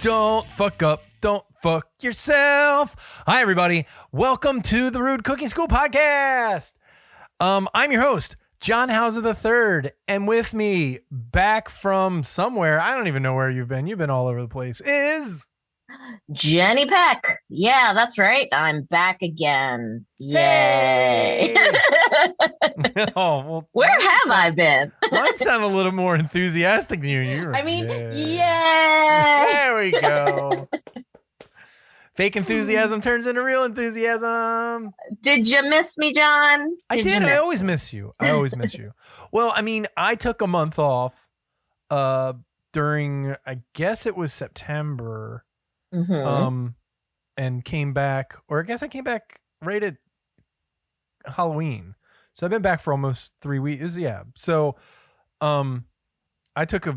Don't fuck up. Don't fuck yourself. Hi, everybody. Welcome to the Rude Cooking School podcast. I'm your host, John Hauser III, and with me, back from somewhere, I don't even know where you've been. You've been all over the place. Is Jeni Peck. Yeah, that's right. I'm back again. Yay. Hey! Oh, well, Where have I been? Mine sound a little more enthusiastic than you. Yeah. There we go. Fake enthusiasm turns into real enthusiasm. Did you miss me, John? I did. I always miss you. Well, I mean, I took a month off during, I guess it was September, and came back, or I guess I came back right at Halloween. So I've been back for almost 3 weeks. Yeah. So I took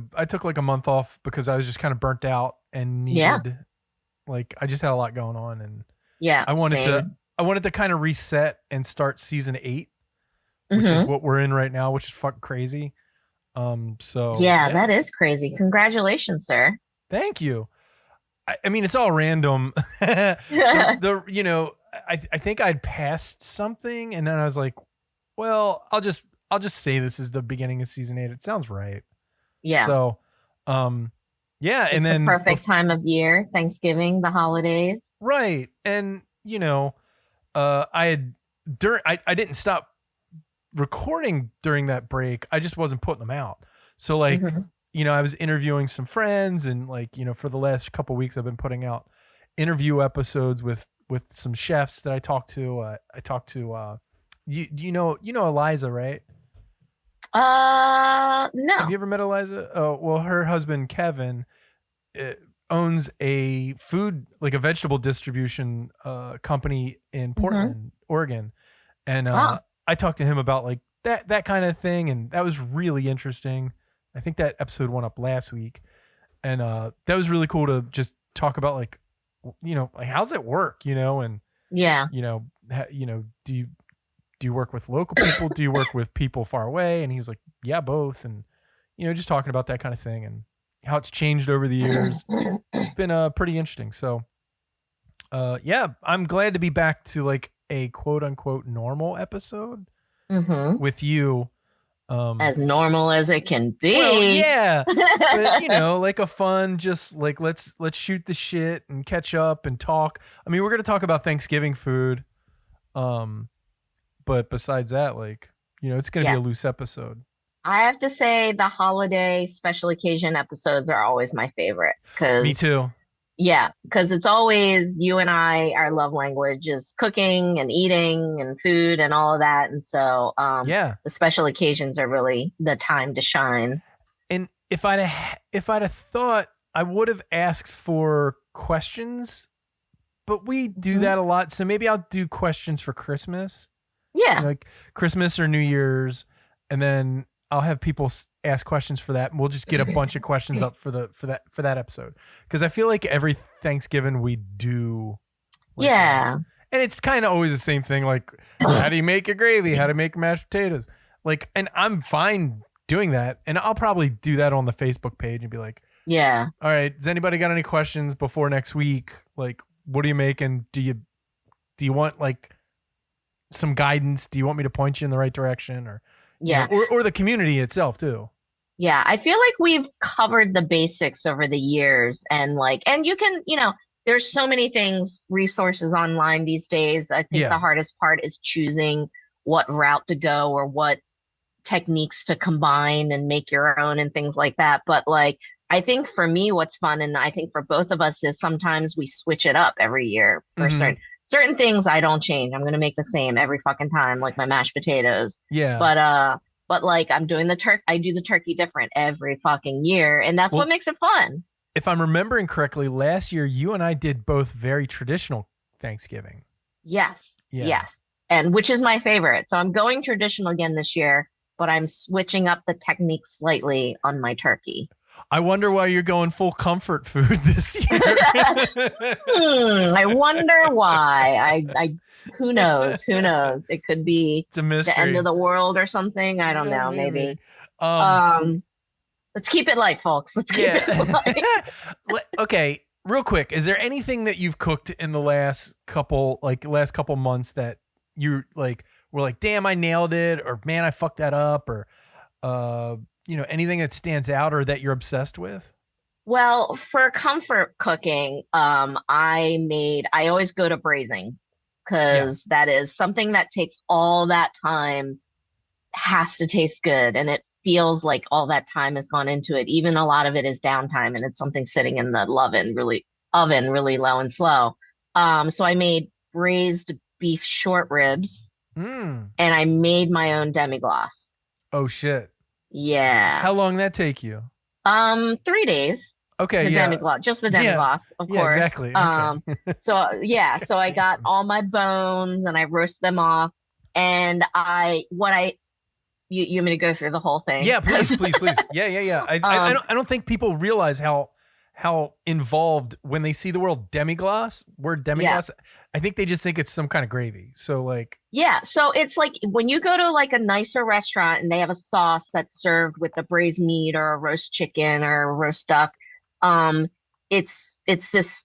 like a month off because I was just kind of burnt out and needed, like, I just had a lot going on, and I wanted to kind of reset and start season 8, which is what we're in right now, which is fucking crazy. Yeah, that is crazy. Congratulations, sir. Thank you. I mean, it's all random. I think I'd passed something, and then I was like, well, I'll just say this is the beginning of season 8. It sounds right. Yeah. So, yeah, it's and then the perfect time of year, Thanksgiving, the holidays. Right. And I didn't stop recording during that break. I just wasn't putting them out. So like, I was interviewing some friends, and like, for the last couple of weeks I've been putting out interview episodes with some chefs that I talked to. I talked to you know Eliza, right? No. Have you ever met Eliza? Oh, well, her husband Kevin owns a vegetable distribution company in Portland, Oregon. And I talked to him about like that kind of thing, and that was really interesting. I think that episode went up last week, and that was really cool to just talk about, like, like, how's it work, and do you work with local people? Do you work with people far away? And he was like, yeah, both. And just talking about that kind of thing and how it's changed over the years. It's been pretty interesting. So yeah, I'm glad to be back to like a quote unquote normal episode with you. As normal as it can be. Well, yeah. But, like a fun, just like, let's shoot the shit and catch up and talk. I mean, we're going to talk about Thanksgiving food. But besides that, like, it's going to be a loose episode. I have to say the holiday special occasion episodes are always my favorite. Me too. Yeah, because it's always you and I, our love language is cooking and eating and food and all of that. And so the special occasions are really the time to shine. And if I'd have thought, I would have asked for questions, but we do that a lot. So maybe I'll do questions for Christmas. Yeah. Like Christmas or New Year's, and then I'll have people ask questions for that, and we'll just get a bunch of questions up for that episode, because I feel like every Thanksgiving we do and it's kind of always the same thing, like, how do you make your gravy, how to make mashed potatoes, like, and I'm fine doing that, and I'll probably do that on the Facebook page and be like, all right, has anybody got any questions before next week? Like, what are you making? Do you want like some guidance? Do you want me to point you in the right direction, or or the community itself too? Yeah, I feel like we've covered the basics over the years, and you can, there's so many resources online these days. I think the hardest part is choosing what route to go or what techniques to combine and make your own and things like that. But like, I think for me, what's fun, and I think for both of us, is sometimes we switch it up every year for certain things. I don't change. I'm going to make the same every fucking time, like my mashed potatoes. Yeah. But like, I'm doing I do the turkey different every fucking year. And that's what makes it fun. If I'm remembering correctly, last year, you and I did both very traditional Thanksgiving. Yes. Yeah. Yes. And which is my favorite. So I'm going traditional again this year, but I'm switching up the technique slightly on my turkey. I wonder why you're going full comfort food this year. I wonder why. Who knows? Who knows? It could be it's a mystery. The end of the world or something. I don't know. Maybe. Let's keep it light, folks. Let's keep it light. Okay, real quick, is there anything that you've cooked in the last couple months that you like were like, damn, I nailed it, or man, I fucked that up, or anything that stands out or that you're obsessed with? Well, for comfort cooking, I always go to braising Yeah. because that is something that takes all that time, has to taste good, and it feels like all that time has gone into it. Even a lot of it is downtime, and it's something sitting in the oven really low and slow. So I made braised beef short ribs, Mm. and I made my own demi-glace. Oh shit. Yeah. How long that take you? 3 days. Okay, The yeah. demi-glace, just the Yeah. demi-glace, of Yeah, course. exactly. Okay. So yeah, so I got Damn. all my bones and I roast them off. And you want me to go through the whole thing? Yeah, please, please, please. Yeah. I don't think people realize how involved when they see the word Yeah. demi-glace. I think they just think it's some kind of gravy. So like, Yeah, so it's like when you go to like a nicer restaurant and they have a sauce that's served with a braised meat or a roast chicken or a roast duck, um, it's this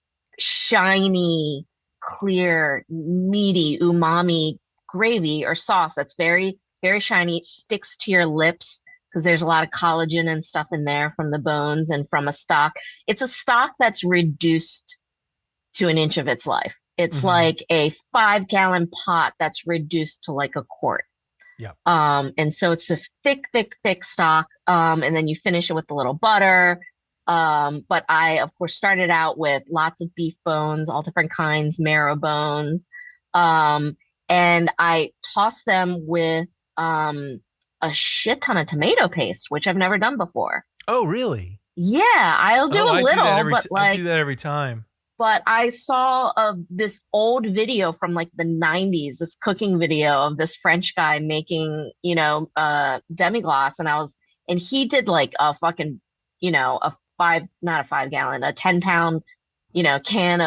shiny, clear, meaty, umami gravy or sauce that's very, very shiny. It sticks to your lips because there's a lot of collagen and stuff in there from the bones and from a stock. It's a stock that's reduced to an inch of its life. It's mhm. like a 5 gallon pot that's reduced to like a quart. Yeah. And so it's this thick, thick, thick stock. And then you finish it with a little butter. But I, of course, started out with lots of beef bones, all different kinds, marrow bones. Um, and I tossed them with a shit ton of tomato paste, which I've never done before. Oh, really? Yeah, I'll do Oh, a little, I do that every time. but I saw this old video from like the 90s, this cooking video of this French guy making, demi-glace. And he did like a fucking, not a 5 gallon, a 10 pound, can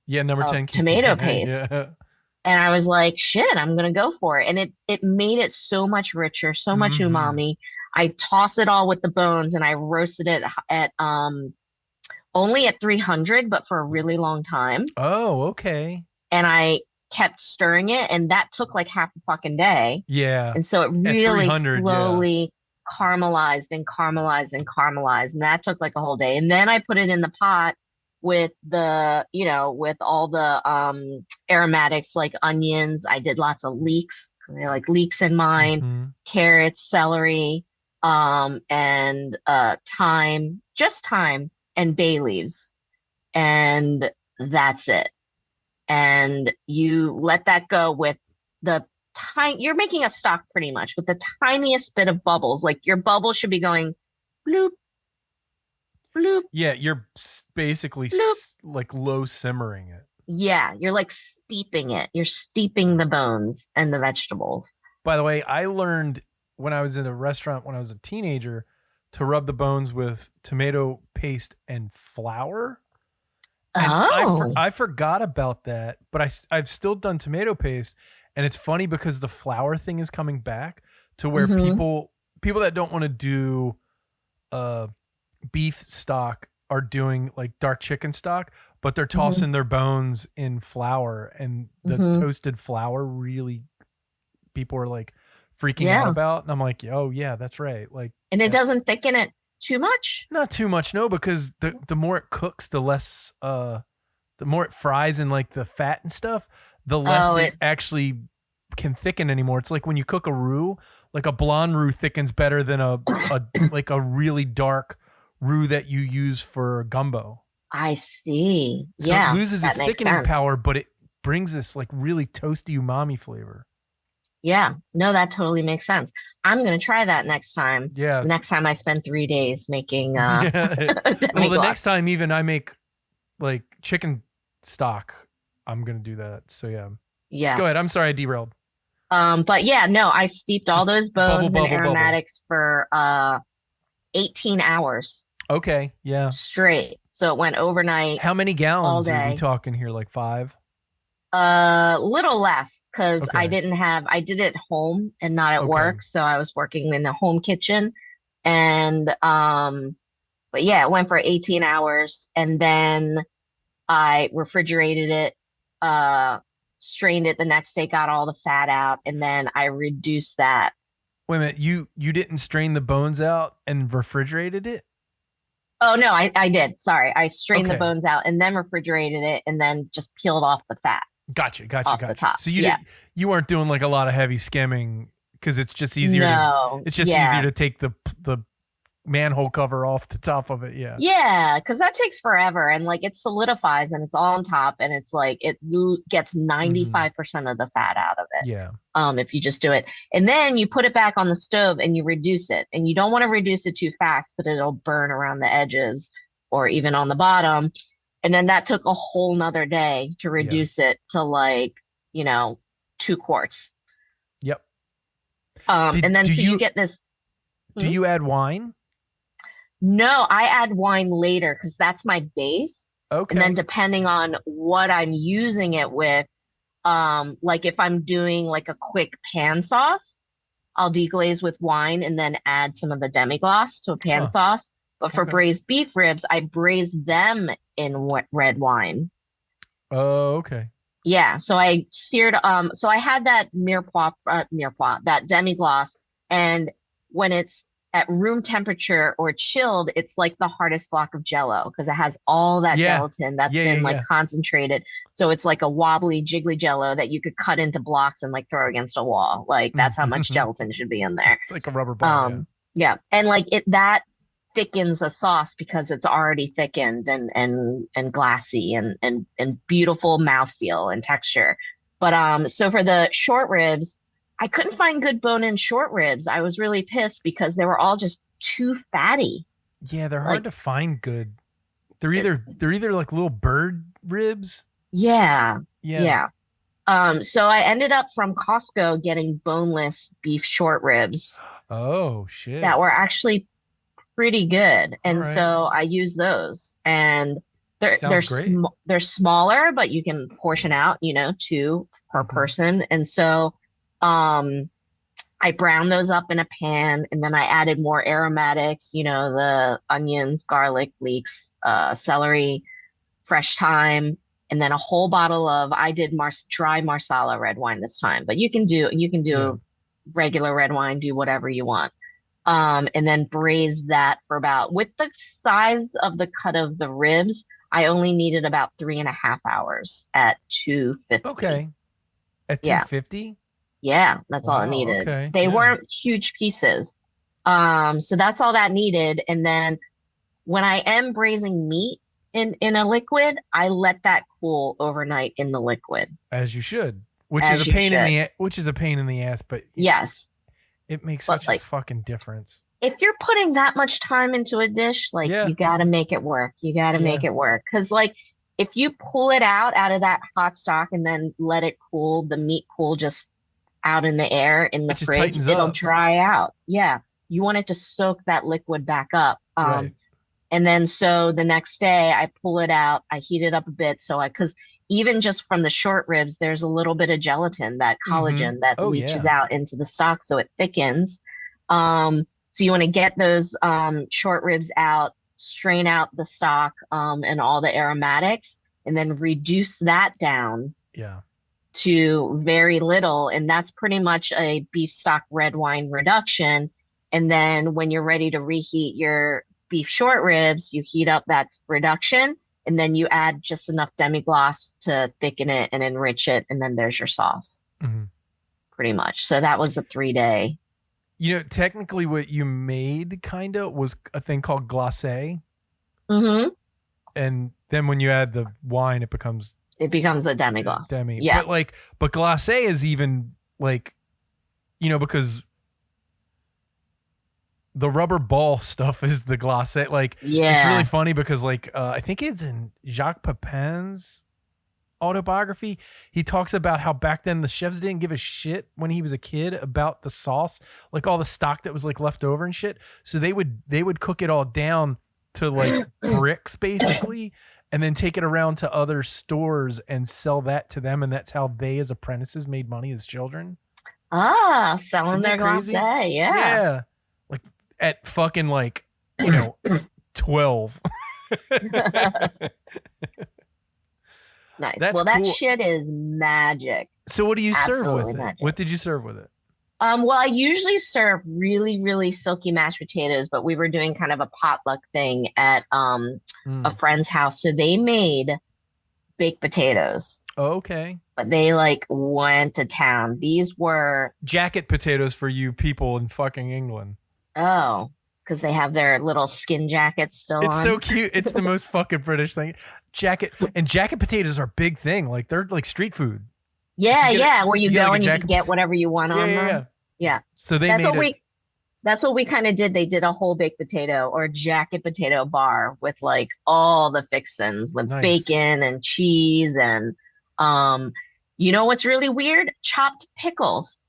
Yeah, number of 10 tomato can. paste. Yeah. And I was like, shit, I'm gonna go for it. And it made it so much richer, so much Hmm. umami. I toss it all with the bones and I roasted it at only at 300, but for a really long time. Oh, okay. And I kept stirring it, and that took like half a fucking day. Yeah. And so it At really 300, yeah. slowly caramelized and caramelized and caramelized. And that took like a whole day. And then I put it in the pot with with all the aromatics like onions. I did lots of leeks. I like leeks in mine, Hmm. carrots, celery, and thyme, just thyme and bay leaves. And that's it. And you let that go with the you're making a stock pretty much with the tiniest bit of bubbles. Like your bubble should be going bloop, bloop, Yeah, you're basically bloop. like low simmering it. Yeah, you're like steeping it. You're steeping the bones and the vegetables. By the way, I learned when I was in a restaurant when I was a teenager to rub the bones with tomato paste and flour. And Oh. I forgot about that, but I've still done tomato paste, and it's funny because the flour thing is coming back to where Hmm. people that don't want to do uh beef stock are doing like dark chicken stock, but they're Hmm. tossing their bones in flour, and the Hmm. toasted flour really people are like freaking out Yeah. about, and I'm like, oh yeah, that's right. Like And it that's doesn't thicken it too much. not too much, no, because the more it cooks, the more it fries in like the fat and stuff, the less Oh, it actually can thicken anymore. It's like when you cook a roux, like a blonde roux thickens better than a like a really dark roux that you use for gumbo. I see. So it Yeah, loses its that makes thickening sense. power, but it brings this like really toasty umami flavor. Yeah, no, that totally makes sense. I'm gonna try that next time. Yeah. The next time I spend 3 days making Yeah. Well, the demi-glace. next time even I make like chicken stock, I'm gonna do that. So yeah. Yeah. Go ahead. I'm sorry I derailed. But yeah, no, I steeped all Just those bubble, bones and bubble, bubble. aromatics for 18 hours Okay. Yeah. straight. So it went overnight How many all gallons are we day. talking here? Like 5? Little less because Okay. I did it home and not at Okay. work. So I was working in the home kitchen. And but yeah, it went for 18 hours, and then I refrigerated it, uh, strained it the next day, got all the fat out, and then I reduced that. Wait a minute, you didn't strain the bones out and refrigerated it? Oh no, I did. Sorry. I strained the Okay. bones out and then refrigerated it and then just peeled off the fat Gotcha, gotcha, off the gotcha. top. So Yeah. you weren't doing like a lot of heavy skimming because No. it's just easier Yeah. to take the manhole cover off the top of it. Yeah. Yeah, because that takes forever and like it solidifies and it's all on top and it's like gets Hmm. 95% of the fat out of it. Yeah. If you just do it. And then you put it back on the stove and you reduce it. And you don't want to reduce it too fast that it'll burn around the edges or even on the bottom. And then that took a whole nother day to Yeah. reduce it to like, you know, 2 quarts. Yep. And Did then do so you you get this. do Hmm? you add wine? No, I add wine later because that's my base. And then Okay. depending on what I'm using it with, like if I'm doing like a quick pan sauce, I'll deglaze with wine and then add some of the demi-glace to a pan Huh. sauce. But for Okay. braised beef ribs, I braise them in red wine. Oh, okay. Yeah, so I seared so I had that mirepoix, that demi-glace, and when it's at room temperature or chilled, it's like the hardest block of jello because it has all that Yeah. gelatin that's Yeah, yeah, been like yeah. concentrated. So it's like a wobbly, jiggly jello that you could cut into blocks and like throw against a wall. Like that's how much gelatin should be in there. It's like a rubber ball, yeah. Um, yeah, and like it that thickens a sauce because it's already thickened and glassy and beautiful mouthfeel and texture. But so for the short ribs, I couldn't find good bone-in short ribs. I was really pissed because they were all just too fatty. Yeah, they're hard Like, to find good. it, They're either like little bird ribs. yeah, Yeah. yeah. So I ended up from Costco getting boneless beef short ribs Oh, shit. that were actually pretty good. All And right. so I use those and Sounds great. they're smaller, but you can portion out, you know, two per Hmm. person. And so um I browned those up in a pan and then I added more aromatics, you know, the onions, garlic, leeks, celery, fresh thyme, and then a whole bottle of I did dry Marsala red wine this time, but you can Yeah. do regular red wine, do whatever you want, and then braise that for about, with the size of the cut of the ribs, I only needed about 3.5 hours at 250. Okay. At Yeah, 250? yeah, that's all it Wow. needed. Okay. They Yeah. weren't huge pieces. So that's all that needed. And then when I am braising meat in a liquid, I let that cool overnight in the liquid, As you should. as you should. Which is a pain in the ass, but Yes. it makes But such a like fucking difference. if you're putting that much time into a dish, like Yeah. you got to make it work. You got to Yeah. make it work. Because, like, if you pull it out of that hot stock and then let it cool, the meat cool just out in the air in It the just fridge, tightens it'll up. dry out. Yeah. You want it to soak that liquid back up. Right. And then so the next day I pull it out, I heat it up a bit. Because even just from the short ribs, there's a little bit of gelatin, that Mm-hmm. collagen that Oh leaches yeah. out into the stock. So it thickens. So you want to get those short ribs out, strain out the stock and all the aromatics, and then reduce that down Yeah. to very little. And that's pretty much a beef stock red wine reduction. And then when you're ready to reheat your beef short ribs, you heat up that reduction and then you add just enough demi-glace to thicken it and enrich it. And then there's your sauce, Mm-hmm. pretty much. So that was a 3 day. You know, technically what you made kind of was a thing called glacé. Mm-hmm. And then when you add the wine, it becomes It becomes a demi-glace. demi. Yeah. But glacé is even like, you know, because the rubber ball stuff is the glacé. Like, it's really Yeah. funny because I think it's in Jacques Pepin's autobiography. He talks about how back then the chefs didn't give a shit when he was a kid about the sauce, like all the stock that was like left over and shit. So they would cook it all down to like bricks basically, and then take it around to other stores and sell that to them, and that's how they as apprentices made money as children. Ah, selling Isn't that their crazy? glacé. Yeah. Yeah. Like, at fucking like 12. Nice. That's Well, that cool. shit is magic. So what do you serve Absolutely with it? magic. What did you serve with it? Well, I usually serve really, really silky mashed potatoes, but we were doing kind of a potluck thing at a Mm. friend's house. So they made baked potatoes, Okay. but they like went to town. These were, Jacket potatoes for you people in fucking England. oh, because they have their little skin jackets still It's so on. cute. It's the most fucking British thing. Jacket potatoes are a big thing. Like they're like street food. If Yeah, yeah, where you you get like go a and you can jacket. get whatever you want Yeah, on yeah, them. yeah. Yeah. So they That's made what it we kind of did. They did a whole baked potato or a jacket potato bar with like all the fixins with nice. bacon and cheese and um you know what's really weird? Chopped pickles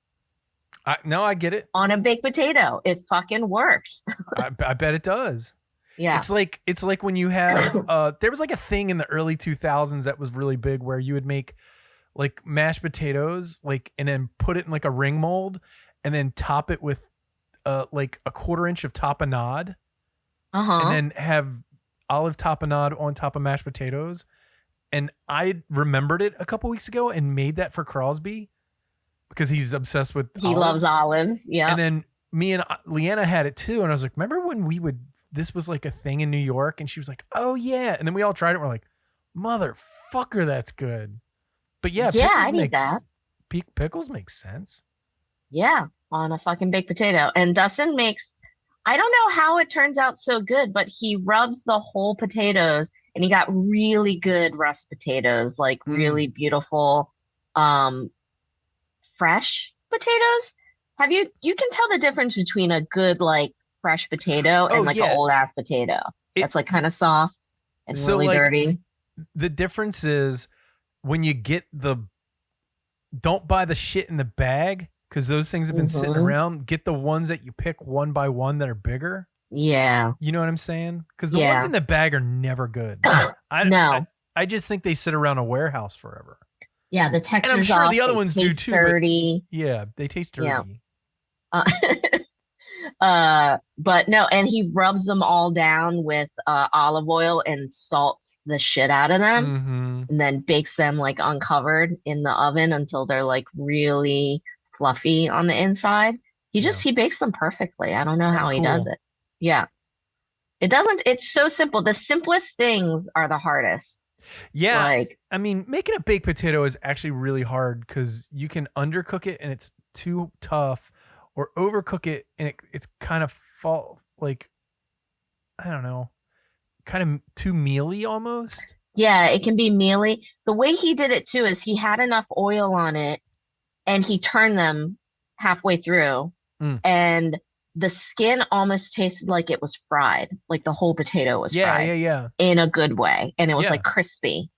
No, I get it. on a baked potato. It fucking works. I bet it does. Yeah. It's like when you have there was like a thing in the early 2000s that was really big where you would make like mashed potatoes like and then put it in like a ring mold and then top it with like a quarter inch of tapenade and Uh-huh. then have olive tapenade on top of mashed potatoes. And I remembered it a couple weeks ago and made that for Crosby because he's obsessed with He loves olives. olives. And Yep. then me and Leanna had it too. And I was like, remember when this was like a thing in New York? And she was like, oh yeah. And then we all tried it. And we're like, motherfucker, that's good. But yeah, Yeah, I need that. pickles make sense. Yeah, on a fucking baked potato. And Dustin makes, I don't know how it turns out so good, but he rubs the whole potatoes and he got really good rust potatoes, like Mm. really beautiful, um, fresh potatoes. You can tell the difference between a good, like, fresh potato Oh and like an yeah. old ass potato It that's like kind of soft and so really like dirty. the difference is when you get the don't buy the shit in the bag because those things have been sitting Hmm. around. Get the ones that you pick one by one that are bigger. Yeah. You know what I'm saying? Because the ones Yeah. in the bag are never good. I, I No. I just think they sit around a warehouse forever. Yeah, the And I'm texture's sure off. the other They ones do taste too, but dirty. yeah, they taste Yeah. dirty. Uh, but no, and he rubs them all down with olive oil and salts the shit out of them, Mm-hmm. and then bakes them like uncovered in the oven until they're like really fluffy on the inside. Yeah, He bakes them perfectly. I don't know that's how he does cool. it. Yeah. It's so simple. The simplest things are the hardest. Yeah, Like, I mean, making a baked potato is actually really hard because you can undercook it and it's too tough, or overcook it and it's kind of fall like I don't know, kind of too mealy almost. yeah, it can be mealy. The way he did it too is he had enough oil on it and he turned them halfway through Mm. and the skin almost tasted like it was fried, like the whole potato was Yeah, yeah, fried yeah, in a good way, and it was yeah. like crispy.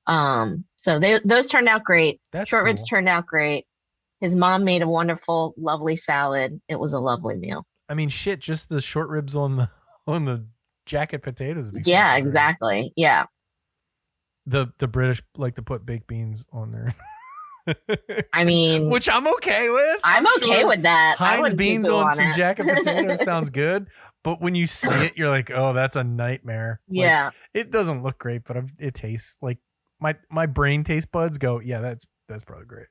So those turned out great. That's Short ribs cool. turned out great. His mom made a wonderful, lovely salad. It was a lovely meal. I mean, shit, just the short ribs on the on the jacket potatoes would be Yeah, fucking great. exactly. Yeah. The British like to put baked beans on there. I mean, Which I'm okay with. I'm I'm okay sure with that. I Heinz wouldn't poo beans poo on on some jacket potatoes it. sounds good, but when you see it, you're like, oh, that's a nightmare. Like Yeah. it doesn't look great, but it tastes like my brain taste buds go, yeah, that's probably great.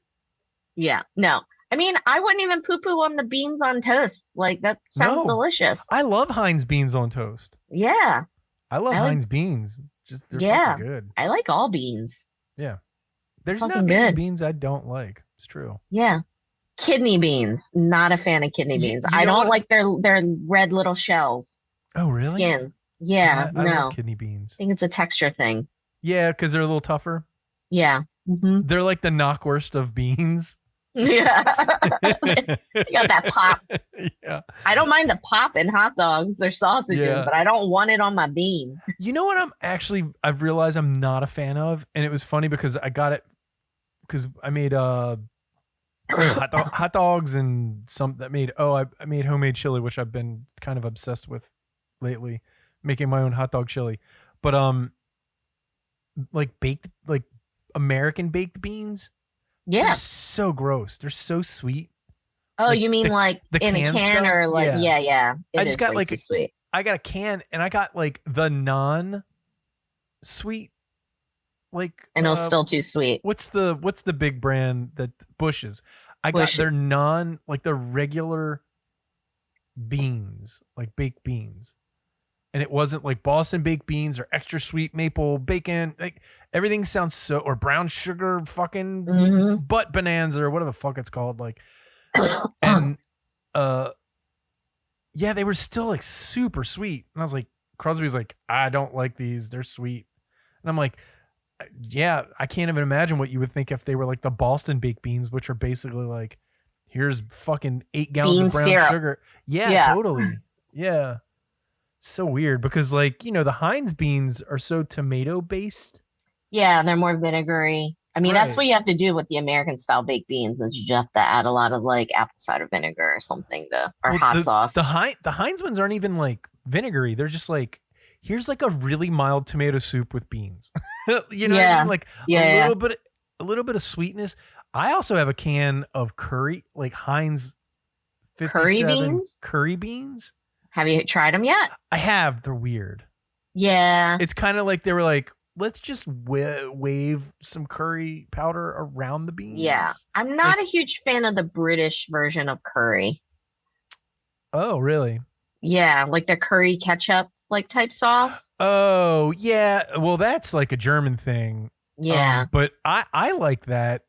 Yeah. No. I mean, I wouldn't even poo poo on the beans on toast. Like that sounds No, delicious. I love Heinz beans on toast. Yeah. I love I like, Heinz beans. Just they're fucking yeah. good. I like all beans. Yeah, They're there's not fucking many good. beans I don't like. It's true. Yeah. Kidney beans. Not a fan of kidney beans. You I know don't what? like their red little shells, Oh, really? skins. Yeah. I love No. kidney I beans. think it's a texture thing. Yeah, because they're a little tougher. Yeah. Hmm. They're like the knockwurst of beans. Yeah. You got that pop. Yeah. I don't mind the pop in hot dogs or sausages, Yeah. but I don't want it on my bean. You know what I've realized I'm not a fan of, and it was funny because I got it because I made hot dogs and some that made I made homemade chili, which I've been kind of obsessed with lately, making my own hot dog chili. But like baked like American baked beans, they're Yeah. so gross. They're so sweet. Oh, like you mean like the in a canned can stuff. or like, Yeah, yeah. I It just is got way like too sweet. I got a can, and I got like the non-sweet, like And it was still too sweet. what's the big brand that Bush's? I got their Bushes. non, like the regular beans, like baked beans. And it wasn't like Boston baked beans or extra sweet maple bacon. Like everything sounds so, or brown sugar fucking Hmm. butt bonanza or whatever the fuck it's called. Like, and uh yeah, they were still like super sweet. And I was like, Crosby's like, I don't like these. They're sweet. And I'm like, yeah, I can't even imagine what you would think if they were like the Boston baked beans, which are basically like, here's fucking 8 gallons Bean of brown syrup. sugar. Yeah, Yeah. totally. Yeah. So weird because, like, the Heinz beans are so tomato based. Yeah, they're more vinegary. I mean, that's Right. what you have to do with the American style baked beans is you have to add a lot of like apple cider vinegar or something to or Well, hot the sauce. the Heinz ones aren't even like vinegary. They're just like, here's like a really mild tomato soup with beans. You know what I mean? Yeah. Like a Yeah. little bit of sweetness. I also have a can of curry, like Heinz Curry 57 beans? curry beans. Have you tried them yet? I have. They're weird. Yeah. It's kind of like they were like, let's just wave some curry powder around the Yeah. beans. I'm not Like, a huge fan of the British version of curry. oh, really? Yeah, like the curry ketchup like type sauce. Oh, yeah. Well, that's like a German thing. Yeah. But I like that.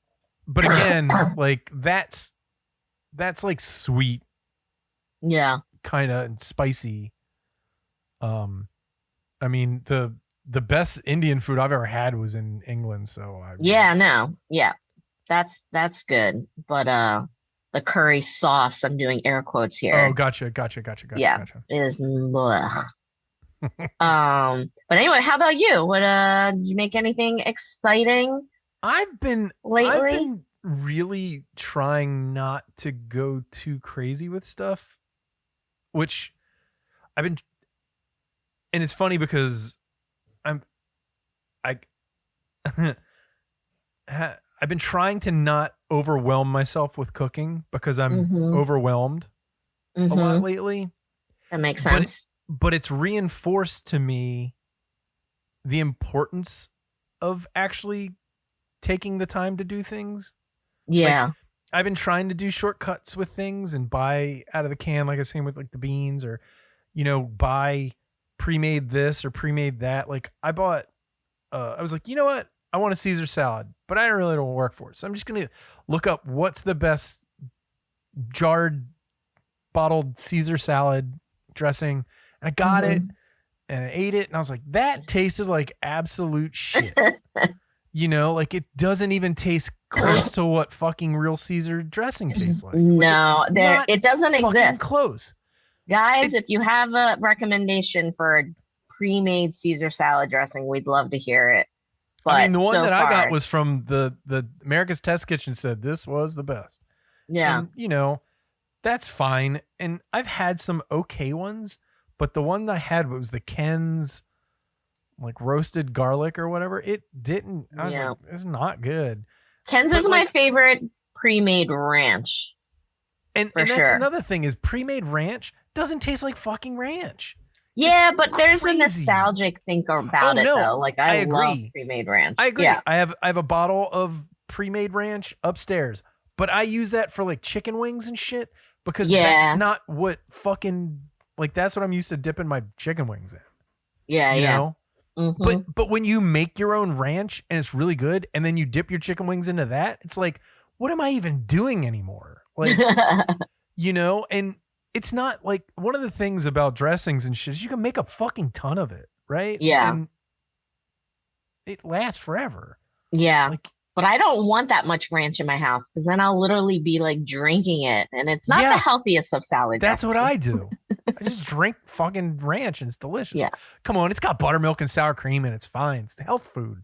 But again, like that's like sweet, Yeah. kind of, and spicy. Um, I mean, the best Indian food I've ever had was in England, so I mean, Yeah, no. Yeah. That's good. But the curry sauce, I'm doing air quotes oh, here. gotcha. Yeah, is blech. But anyway, how about you? What did you make anything exciting I've lately? been really trying not to go too crazy with stuff, which I've been, and it's funny because I'm I I've been trying to not overwhelm myself with cooking because I'm Mm-hmm. overwhelmed a lot Mm-hmm. lately. That makes But sense. it's reinforced to me the importance of actually taking the time to do things. Like, Yeah. I've been trying to do shortcuts with things and buy out of the can, like I was saying with like the beans, or buy pre-made this or pre-made that. Like I bought I was like, you know what? I want a Caesar salad, but I really don't work for it. So I'm just gonna look up what's the best jarred bottled Caesar salad dressing. And I got it Mm-hmm. and I ate it and I was like, that tasted like absolute shit. Like it doesn't even taste close to what fucking real Caesar dressing tastes like. Like it's No, there not it doesn't fucking exist. close. Guys, It, if you have a recommendation for a pre-made Caesar salad dressing, we'd love to hear it. I mean, But the one so that I got far, was from the America's Test Kitchen, said this was the best. yeah. And that's fine. And I've had some okay ones, but the one I had was the Ken's like roasted garlic or whatever. It didn't. I was like, Yeah. it's not good. Ken's But is my like, favorite pre-made ranch and for that's sure. another thing is pre-made ranch doesn't taste like fucking ranch. It's Yeah, but there's a crazy. nostalgic thing Oh about it no, though. Like I I love agree. pre-made ranch. I agree. Yeah. I have a bottle of pre-made ranch upstairs, but I use that for like chicken wings and shit because that's Yeah. not what fucking, like, that's what I'm used to dipping my chicken wings in. Yeah, You yeah. know? Mm-hmm. But when you make your own ranch and it's really good, and then you dip your chicken wings into that, it's like, what am I even doing anymore? Like, and it's not like, one of the things about dressings and shit is you can make a fucking ton of it, right? Yeah. And it lasts forever. Yeah. Like, But I don't want that much ranch in my house because then I'll literally be like drinking it. And it's not the yeah, healthiest of salad that's what dressings. I do. I just drink fucking ranch and it's delicious. Yeah. Come on, it's got buttermilk and sour cream and it's fine. It's health food.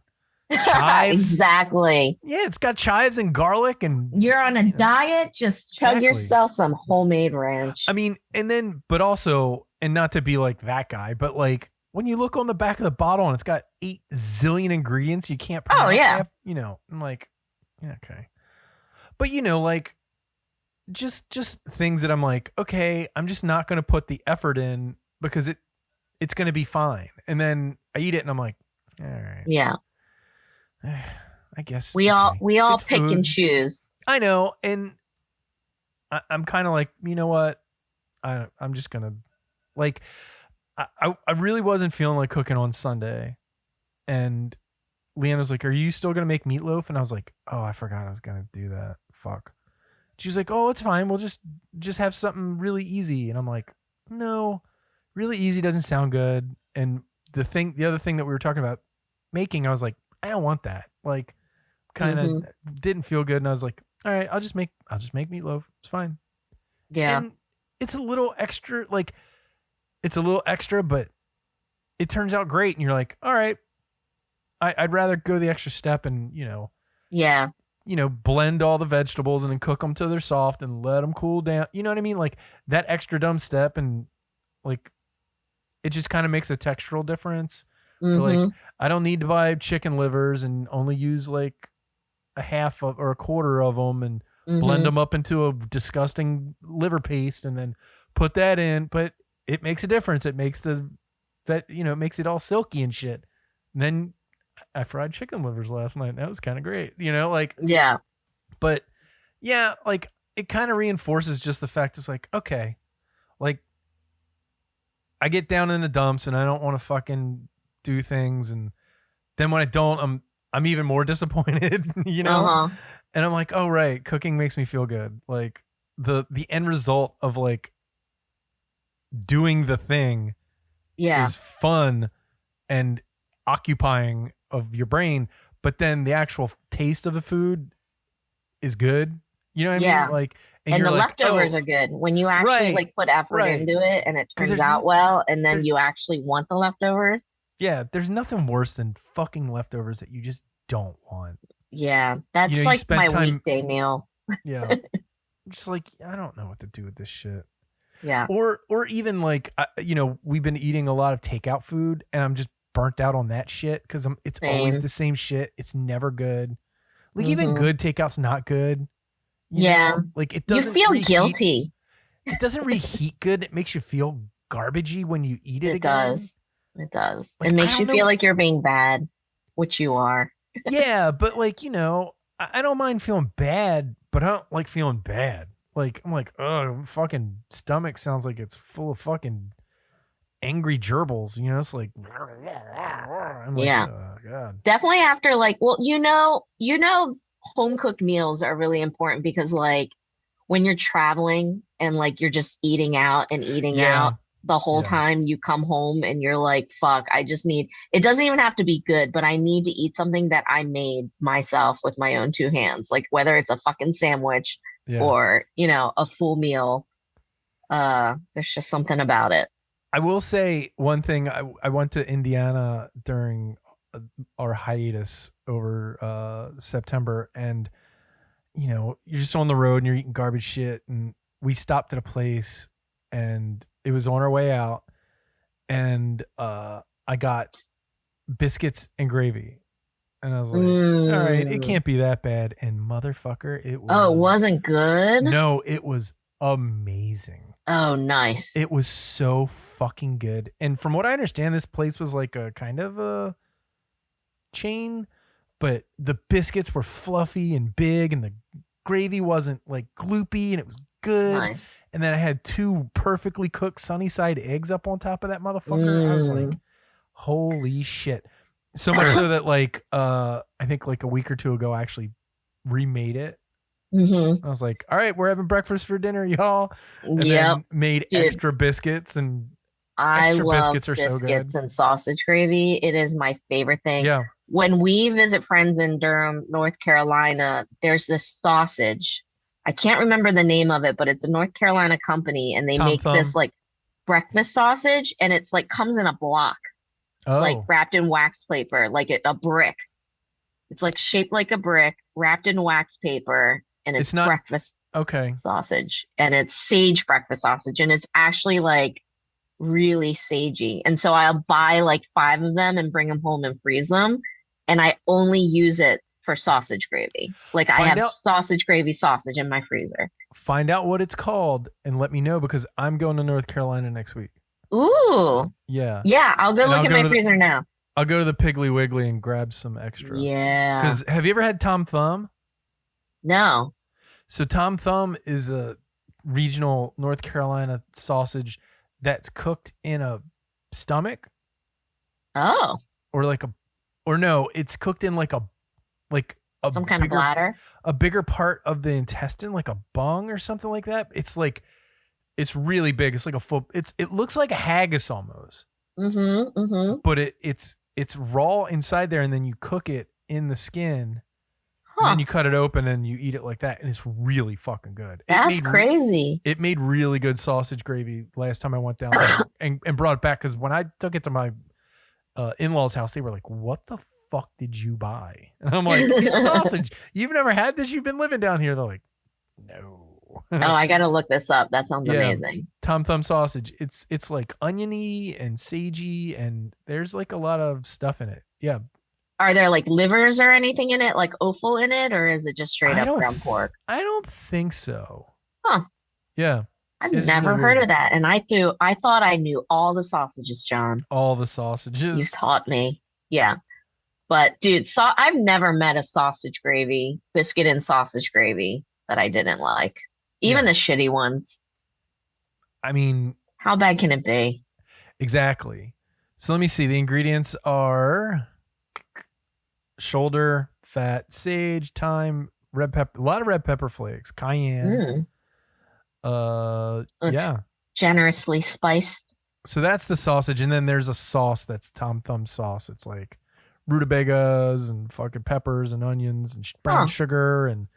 Chives. Exactly. Yeah, it's got chives and garlic and You're on a diet, just chug exactly. yourself some homemade ranch. I mean, and then, but also, and not to be like that guy, but like when you look on the back of the bottle and it's got 8 zillion ingredients you can't pronounce. Oh, yeah. I'm like, yeah, okay. But like, just things that I'm like, okay, I'm just not going to put the effort in because it's going to be fine. And then I eat it and I'm like, all right, Yeah. I guess We all okay, we all it's pick and food. choose. I know, and I'm kind of like, you know what? I'm just gonna like I really wasn't feeling like cooking on Sunday, and Leanne was like, "Are you still gonna make meatloaf?" And I was like, "Oh, I forgot I was gonna do that. Fuck." She was like, "Oh, it's fine. We'll just have something really easy." And I'm like, "No, really easy doesn't sound good." And the other thing that we were talking about making, I was like, "I don't want that." Like, kind of Hmm. didn't feel good, and I was like, "All right, I'll just make meatloaf. It's fine." Yeah. And it's a little extra, like it's a little extra, but it turns out great. And you're like, "All right, I'd rather go the extra step and Yeah. blend all the vegetables and then cook them till they're soft and let them cool down. You know what I mean? Like that extra dumb step, and like it just kind of makes a textural difference. Or like Hmm. I don't need to buy chicken livers and only use like a half of, or a quarter of them and blend Hmm. them up into a disgusting liver paste and then put that in. But it makes a difference. It makes it makes it all silky and shit. And then I fried chicken livers last night. And that was kind of great. Like, Yeah. but yeah, like it kind of reinforces just the fact it's like, okay, like I get down in the dumps and I don't want to fucking do things, and then when I don't, I'm even more disappointed, Uh-huh. And I'm like, oh right, cooking makes me feel good. Like the end result of like doing the thing Yeah. is fun and occupying of your brain, but then the actual taste of the food is good. You know what I mean? Yeah. Like, and And you're the like, leftovers oh, are good when you actually right, like put effort right, into it and it because turns out well and then there, you actually want the leftovers. yeah, there's nothing worse than fucking leftovers that you just don't want. Yeah. That's You like spent my time, weekday meals. yeah, just like I don't know what to do with this shit. Yeah. Or even like we've been eating a lot of takeout food, and I'm just burnt out on that shit because it's always Same. the same shit. It's never good. Like even Hmm. good takeout's not good. Yeah. Like it You doesn't feel reheat. guilty. It doesn't reheat good. It makes you feel garbagey when you eat it It again. does. It does. It Like I makes don't you feel know. like you're being bad, which you are. Yeah, but like I don't mind feeling bad, but I don't like feeling bad. Like I'm like, oh, fucking stomach sounds like it's full of fucking angry gerbils. It's like I'm like, Yeah. oh god. Definitely after like, well, home cooked meals are really important because like when you're traveling and like you're just eating out Yeah, the whole yeah, time you come home and you're like, fuck, I just need, it doesn't even have to be good, but I need to eat something that I made myself with my own two hands. Like whether it's a fucking sandwich yeah. or, a full meal. There's just something about it. I will say one thing. I went to Indiana during our hiatus over September, and you're just on the road and you're eating garbage shit. And we stopped at a place, and it was on our way out, and I got biscuits and gravy, and I was like, all right, it Mm. can't be that bad. And motherfucker, it Oh, it was wasn't good? no, it was amazing. Oh, nice. It was so fucking good. And from what I understand, this place was like a kind of a chain, but the biscuits were fluffy and big, and the gravy wasn't like gloopy, and it was good. Nice. And then I had two perfectly cooked sunny side eggs up on top of that motherfucker. I was like, Mm. holy shit. So much so that like I think like a week or two ago I actually remade it. Hmm. I was like, all right, we're having breakfast for dinner, y'all. And Yep. then made Dude, extra biscuits, and I extra love biscuits are so biscuits good. and sausage gravy. It is my favorite thing. Yeah. When we visit friends in Durham, North Carolina, there's this sausage. I can't remember the name of it, but it's a North Carolina company and they Tom make this Thumb. like breakfast sausage and it's like comes in a block, like Oh, wrapped in wax paper, like a brick. It's like shaped like a brick, wrapped in wax paper, and it's it's not breakfast okay. sausage and it's sage breakfast sausage and it's actually like really sagey. And so I'll buy like five of them and bring them home and freeze them. And I only use it for sausage gravy. Like I Find have out sausage gravy sausage in my freezer. find out what it's called and let me know because I'm going to North Carolina next week. Ooh. Yeah. Yeah, I'll go And look at my freezer now. I'll go to the Piggly Wiggly and grab some extra. Yeah. Cuz have you ever had Tom Thumb? No. So Tom Thumb is a regional North Carolina sausage that's cooked in a stomach Oh, or like a or no, it's cooked in like a some kind of bigger bladder. a bigger part of the intestine, like a bung or something like that. It's really big. It's like a foot. It looks like a haggis almost, Mm-hmm. Mm-hmm. but it's raw inside there, and then you cook it in the skin, and then Huh. you cut it open and you eat it like that, and it's really fucking good. That's crazy. It made really good sausage gravy last time I went down there and brought it back because when I took it to my in-laws house, they were like, what the fuck did you buy? And I'm like, it's sausage. You've never had this? You've been living down here. They're like, no. Oh, I gotta look this up. That sounds Yeah, amazing. Tom Thumb sausage. It's like oniony and sagey and there's like a lot of stuff in it. Yeah. Are there like livers or anything in it, like offal in it, or is it just straight I up don't ground pork? I don't think so. Huh. Yeah. I've It's never really heard weird. of that. And I thought I knew all the sausages, John. All the You've sausages. taught me. Yeah. But dude, I've never met a sausage gravy, biscuit and sausage gravy that I didn't like. Even Yeah. the shitty ones. I mean, How bad can it be? exactly. So let me see. The ingredients are shoulder, fat, sage, thyme, red pepper, a lot of red pepper flakes, cayenne. Mm, it's Yeah. generously spiced. So that's the sausage, and then there's a sauce that's Tom Thumb sauce. It's like rutabagas and fucking peppers and onions and brown Huh. sugar and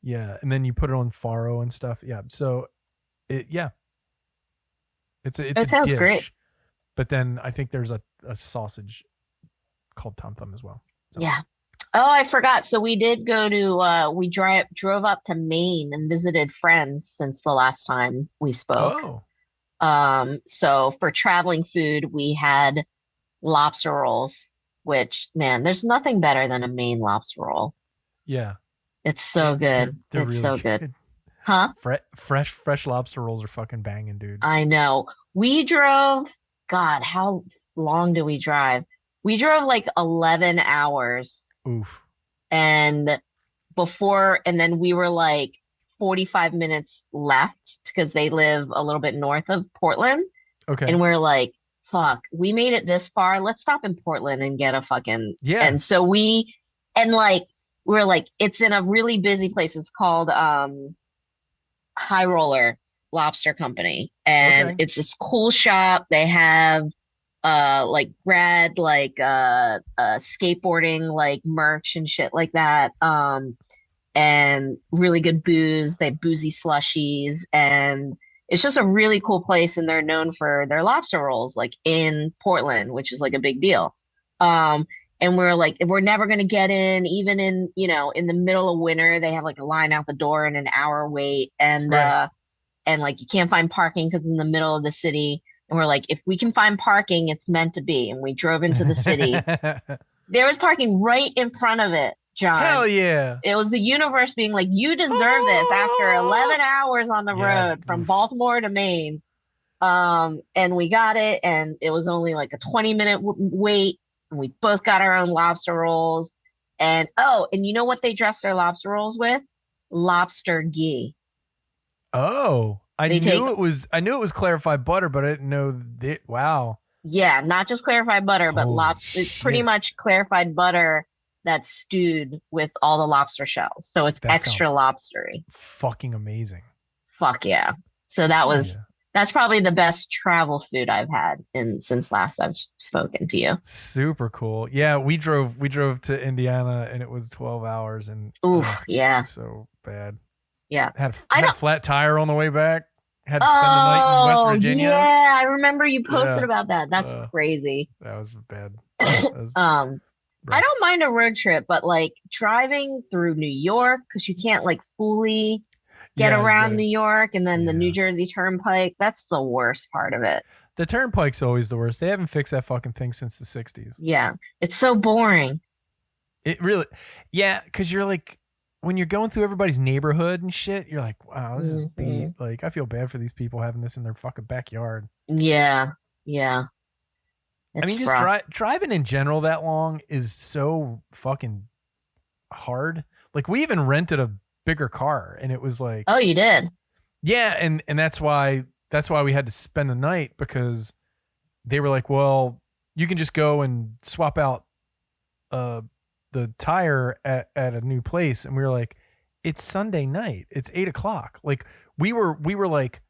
yeah, and then you put it on farro and stuff. Yeah, so yeah, it's a It sounds great. dish, but then I think there's a sausage called Tom Thumb as well. So Yeah. Oh, I forgot. So we did go to we drove up to Maine and visited friends since the last time we spoke. oh So for traveling food, we had lobster rolls, which man, there's nothing better than a Maine lobster roll. yeah, It's so good. they're It's really so good. good. Huh? Fresh lobster rolls are fucking banging, dude. I know. We drove, God, how long did we drive? We drove like 11 hours Oof. and and then we were like 45 minutes left because they live a little bit north of Portland. Okay. And we're like, fuck, we made it this far. Let's stop in Portland and get a fucking. Yeah. And so and like, we're like, it's in a really busy place. It's called High Roller Lobster Company. And Okay. it's this cool shop. They have like grad skateboarding like merch and shit like that. And really good booze. They have boozy slushies and it's just a really cool place and they're known for their lobster rolls like in Portland, which is like a big deal. And we're like, we're never going to get in, even in, in the middle of winter, they have like a line out the door and an hour wait. Right. And like, you can't find parking because it's in the middle of the city. And we're like, if we can find parking, it's meant to be. And we drove into the city. There was parking right in front of it, John. Hell yeah. It was the universe being like, you deserve this after 11 hours on the road from Baltimore to Maine. And we got it. And it was only like a 20-minute wait. And we both got our own lobster rolls. And you know what they dressed their lobster rolls with? Lobster ghee. Oh, I knew it was clarified butter, but I didn't know that. Wow. Yeah, not just clarified butter, but lobster. It's pretty much clarified butter that's stewed with all the lobster shells. So it's extra lobstery. Fucking amazing. Fuck yeah. So that's probably the best travel food I've had since last I've spoken to you. Super cool. Yeah, we drove to Indiana and it was 12 hours and yeah. So bad. Yeah. Had a flat tire on the way back. Had to spend the night in West Virginia. Yeah, I remember you posted about that. That's crazy. That was bad. I don't mind a road trip, but like driving through New York, because you can't like fully get around New York and then the New Jersey Turnpike, that's the worst part of it. The Turnpike's always the worst. They haven't fixed that fucking thing since the 60s. Yeah. It's so boring. It really, yeah, because you're like, when you're going through everybody's neighborhood and shit, you're like, wow, this is Hmm. like, I feel bad for these people having this in their fucking backyard. Yeah, yeah, I mean, it's just rough. driving in general that long is so fucking hard. Like, we even rented a bigger car, and it was like, Oh, you did? yeah, and that's why we had to spend the night, because they were like, well, you can just go and swap out uh the tire at a new place, and we were like, it's Sunday night, it's 8 o'clock. Like, we were like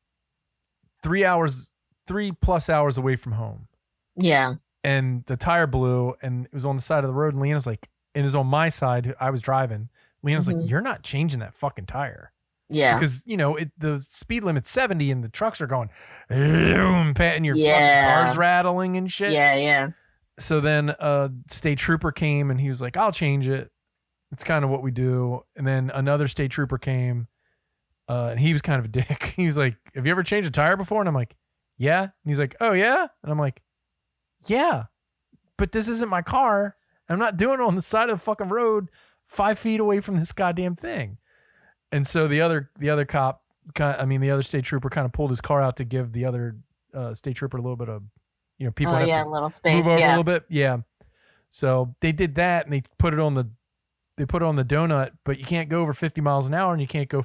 3 hours, 3+ hours away from home, Yeah. and the tire blew, and it was on the side of the road, and Leanna's like, and it was on my side, I was driving. Leanna's like, Hmm. you're not changing that fucking tire, Yeah. because the speed limit's 70, and the trucks are going and your fucking car's Yeah. rattling and shit. Yeah. Yeah. So then state trooper came, and he was like, I'll change it. It's kind of what we do. And then another state trooper came, and he was kind of a dick. He was like, have you ever changed a tire before? And I'm like, yeah. And he's like, oh yeah. And I'm like, yeah, but this isn't my car. I'm not doing it on the side of the fucking road 5 feet away from this goddamn thing. And so the other cop, the other state trooper kind of pulled his car out to give the other state trooper a little bit of, people Oh, have yeah. to Little move space. over a Yeah. little bit. Yeah. So they did that, and they put it on the donut, but you can't go over 50 miles an hour, and you can't go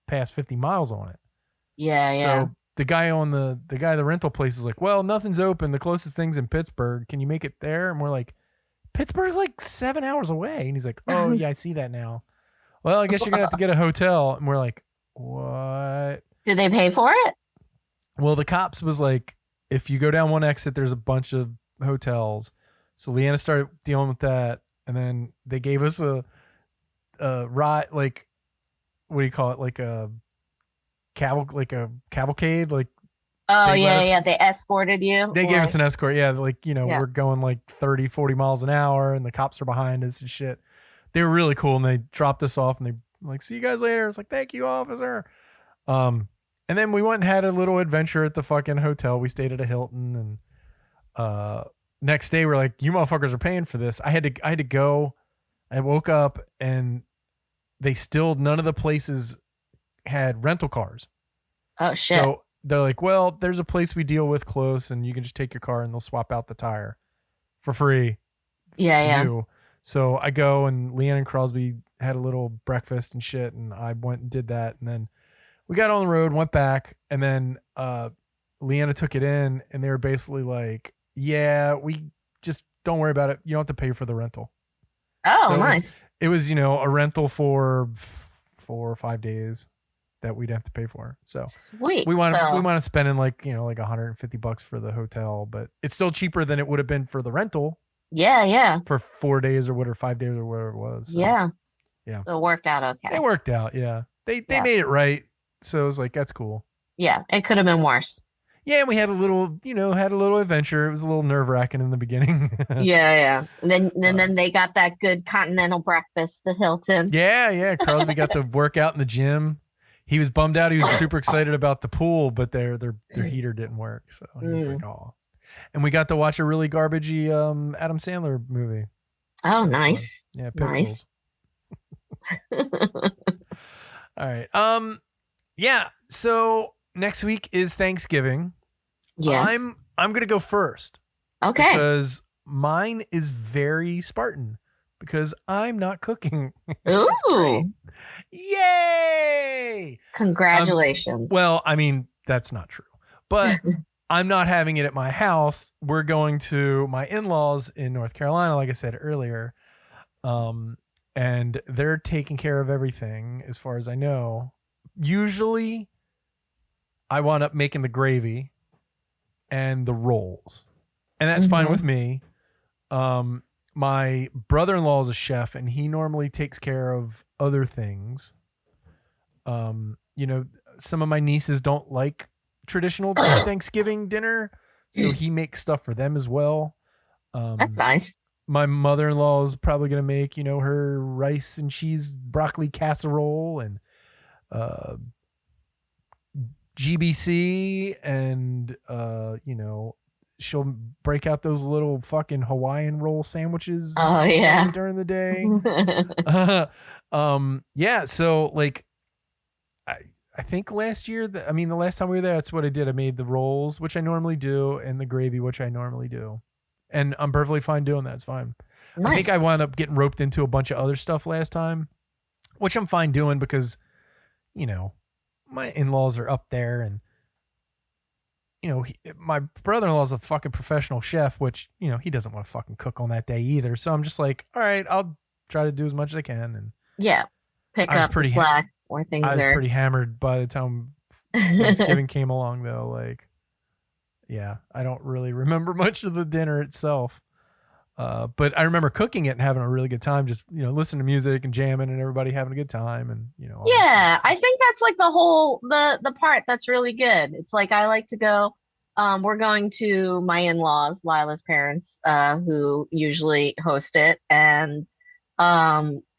past 50 miles on it. Yeah. Yeah. So the rental place is like, well, nothing's open. The closest thing's in Pittsburgh. Can you make it there? And we're like, Pittsburgh's like 7 hours away. And he's like, oh yeah, I see that now. Well, I guess you're gonna have to get a hotel. And we're like, what? Did they pay for it? Well, the cops was like, if you go down one exit, there's a bunch of hotels. So Leanna started dealing with that, and then they gave us a ride, like, what do you call it, like a cavalcade, like Oh, they let yeah. us Yeah. They escorted you. they gave us Like, an escort. Yeah, like, yeah. we're going like 30, 40 miles an hour, and the cops are behind us and shit. They were really cool, and they dropped us off, and they like, see you guys later. It's like, thank you, officer. Um, and then we went and had a little adventure at the fucking hotel. We stayed at a Hilton, and next day we're like, you motherfuckers are paying for this. I had to go. I woke up, and none of the places had rental cars. Oh, shit. So they're like, well, there's a place we deal with close, and you can just take your car, and they'll swap out the tire for free Yeah. to Yeah. do. So I go, and Leanne and Crosby had a little breakfast and shit, and I went and did that, and then we got on the road, went back, and then Leanna took it in, and they were basically like, yeah, we just don't worry about it. You don't have to pay for the rental. Oh, So nice. it was a rental for 4 or 5 days that we'd have to pay for. So Sweet. we So, want to spend like like $150 for the hotel, but it's still cheaper than it would have been for the rental yeah. Yeah. for 4 days or whatever, 5 days or whatever it was. So Yeah. yeah, So it worked out it okay. worked out. Yeah, they Yeah. made it right. So it was like, that's cool. Yeah. It could have been worse. Yeah, and we had a little adventure. It was a little nerve wracking in the beginning. Yeah. Yeah. And then, and Uh, then they got that good continental breakfast at Hilton. yeah. Crosby got to work out in the gym. He was bummed out. He was super excited about the pool, but their heater didn't work. So he's like, Mm. oh. And we got to watch a really garbagey Adam Sandler movie. Oh, So it was fun. nice. Yeah, Nice. Pixels. All right. Yeah. So next week is Thanksgiving. Yes. I'm gonna go first Okay. because mine is very Spartan because I'm not cooking. It's Ooh. great. Yay! Congratulations. Well, I mean, that's not true. But I'm not having it at my house. We're going to my in-laws in North Carolina, like I said earlier. And they're taking care of everything as far as I know. Usually I wind up making the gravy and the rolls. And that's fine with me. My brother-in-law is a chef, and he normally takes care of other things. Some of my nieces don't like traditional Thanksgiving dinner, so he makes stuff for them as well. That's nice. My mother-in-law is probably going to make, her rice and cheese broccoli casserole and GBC and she'll break out those little fucking Hawaiian roll sandwiches Oh yeah. during the day. Yeah, so like I I think last year, I mean, the last time we were there, that's what I did. I made the rolls, which I normally do, and the gravy, which I normally do. And I'm perfectly fine doing that. It's fine. I think I Nice. wound up getting roped into a bunch of other stuff last time, which I'm fine doing because, you know, my in laws are up there and, my brother in law is a fucking professional chef, which, he doesn't want to fucking cook on that day either. So I'm just like, all right, I'll try to do as much as I can. And Yeah. Pick I was up the pretty, slack where I things was are. pretty hammered by the time Thanksgiving came along, though. Like, yeah, I don't really remember much of the dinner itself. But I remember cooking it and having a really good time, just, listening to music and jamming and everybody having a good time and, all that shit. Yeah, So, I think that's like the part that's really good. It's like I like to go. We're going to my in-laws, Lila's parents, who usually host it, and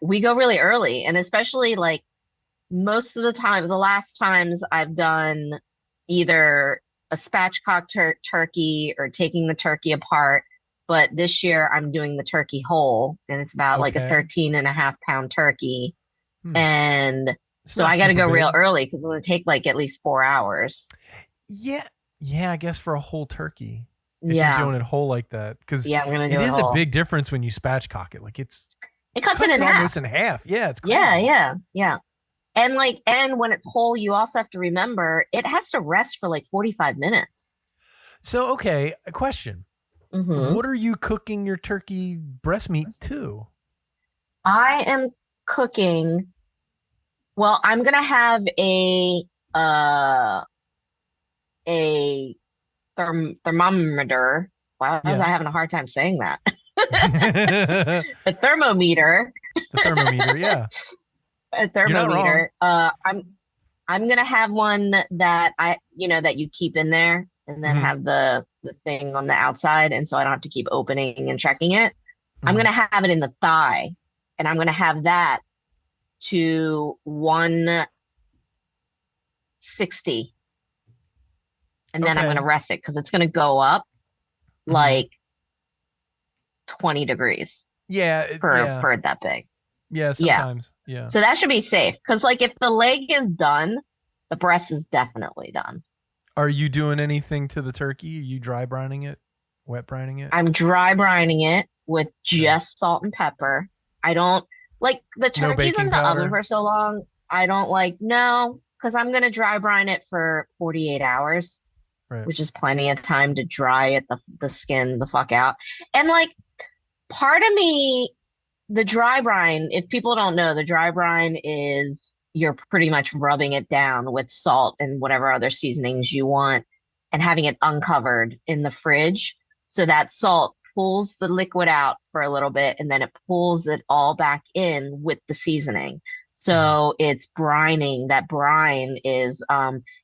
we go really early, and especially like most of the time, the last times I've done either a spatchcock turkey or taking the turkey apart. But this year I'm doing the turkey whole, and it's about like a okay. 13.5 pound turkey. Hmm. And It's so not I got to super go real big. early because it's going to take like at least 4 hours. Yeah. Yeah, I guess for a whole turkey, if you're Yeah. doing it whole like that, because Yeah, I'm going to it do it is a whole. big difference when you spatchcock it. Like It it cuts it cuts in it half. almost in half. Yeah, it's Yeah, crazy. yeah, yeah. And when it's whole, you also have to remember it has to rest for like 45 minutes. So, okay, a question. Hmm. What are you cooking your turkey breast meat to? I am cooking. Well, I'm gonna have uh a thermometer. Why was I Yeah. having a hard time saying that? The A thermometer. thermometer, yeah. A You're not wrong. thermometer. I'm gonna have one that that you keep in there and then Hmm. have the thing on the outside, and so I don't have to keep opening and checking it. I'm Hmm. gonna have it in the thigh, and I'm gonna have that to 160, and then I'm gonna Okay. rest it because it's gonna go up Hmm. like 20 degrees Yeah, for a yeah. bird that big. Yeah, Yeah. sometimes. Yeah. So that should be safe because like if the leg is done, the breast is definitely done. Are you doing anything to the turkey? Are you dry brining it? Wet brining it? I'm dry brining it with Okay. just salt and pepper. I don't like the No turkey's in baking the oven powder? for so long. I don't like, no, because I'm gonna dry brine it for 48 hours, Right. which is plenty of time to dry it the skin the fuck out. And like part of me, the dry brine, if people don't know, the dry brine is you're pretty much rubbing it down with salt and whatever other seasonings you want and having it uncovered in the fridge. So that salt pulls the liquid out for a little bit and then it pulls it all back in with the seasoning. Hmm. So it's brining. That brine is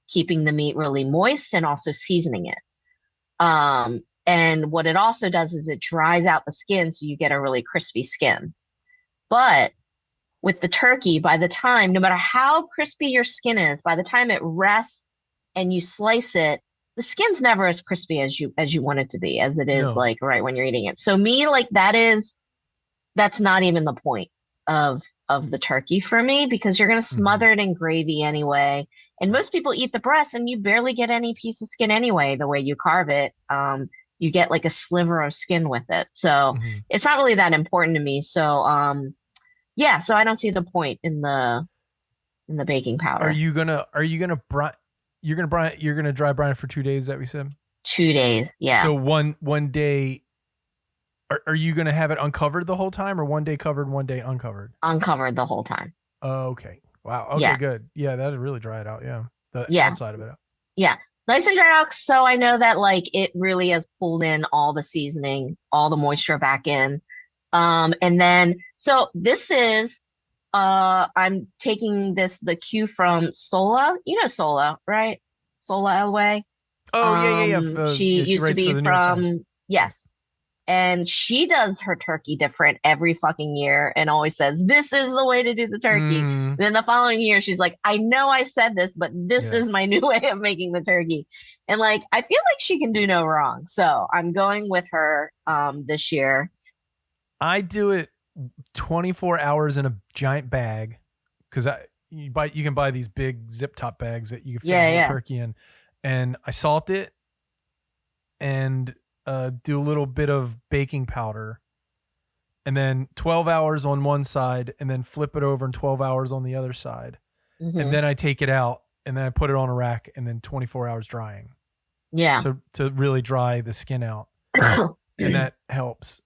keeping the meat really moist and also seasoning it. And what it also does is it dries out the skin so you get a really crispy skin. But with the turkey, by the time, no matter how crispy your skin is, by the time it rests and you slice it, the skin's never as crispy as you want it to be, as it is No. like right when you're eating it. So me, like that's not even the point of of the turkey for me because you're gonna Hmm. smother it in gravy anyway. And most people eat the breast and you barely get any piece of skin anyway, the way you carve it. You get like a sliver of skin with it. So Hmm. it's not really that important to me. So yeah, so I don't see the point in the baking powder. Are you gonna brine you're gonna dry brine it for 2 days that we said? 2 days, yeah, So one day are you gonna have it uncovered the whole time or one day covered, one day uncovered? uncovered the whole time. Oh, okay. Wow. Okay, Yeah, good. Yeah, that'd really dry it out. Yeah. The yeah, outside of it out. yeah. Nice and dried out, so I know that like it really has pulled in all the seasoning, all the moisture back in. And then so this is I'm taking the cue from Sola. You know Sola, right? Sola Elway. Oh, yeah, yeah, yeah. She Yeah, she used to writes for be the New York Times. from, yes. And she does her turkey different every fucking year and always says, this is the way to do the turkey. Mm, Then the following year, she's like, I know I said this, but this yeah. is my new way of making the turkey. And like I feel like she can do no wrong. So I'm going with her this year. I do it 24 hours in a giant bag because you can buy these big zip top bags that you can fit a Yeah, whole yeah. turkey in, and I salt it and do a little bit of baking powder, and then 12 hours on one side, and then flip it over and 12 hours on the other side, and Hmm. then I take it out and then I put it on a rack, and then 24 hours drying Yeah. to really dry the skin out, and that helps.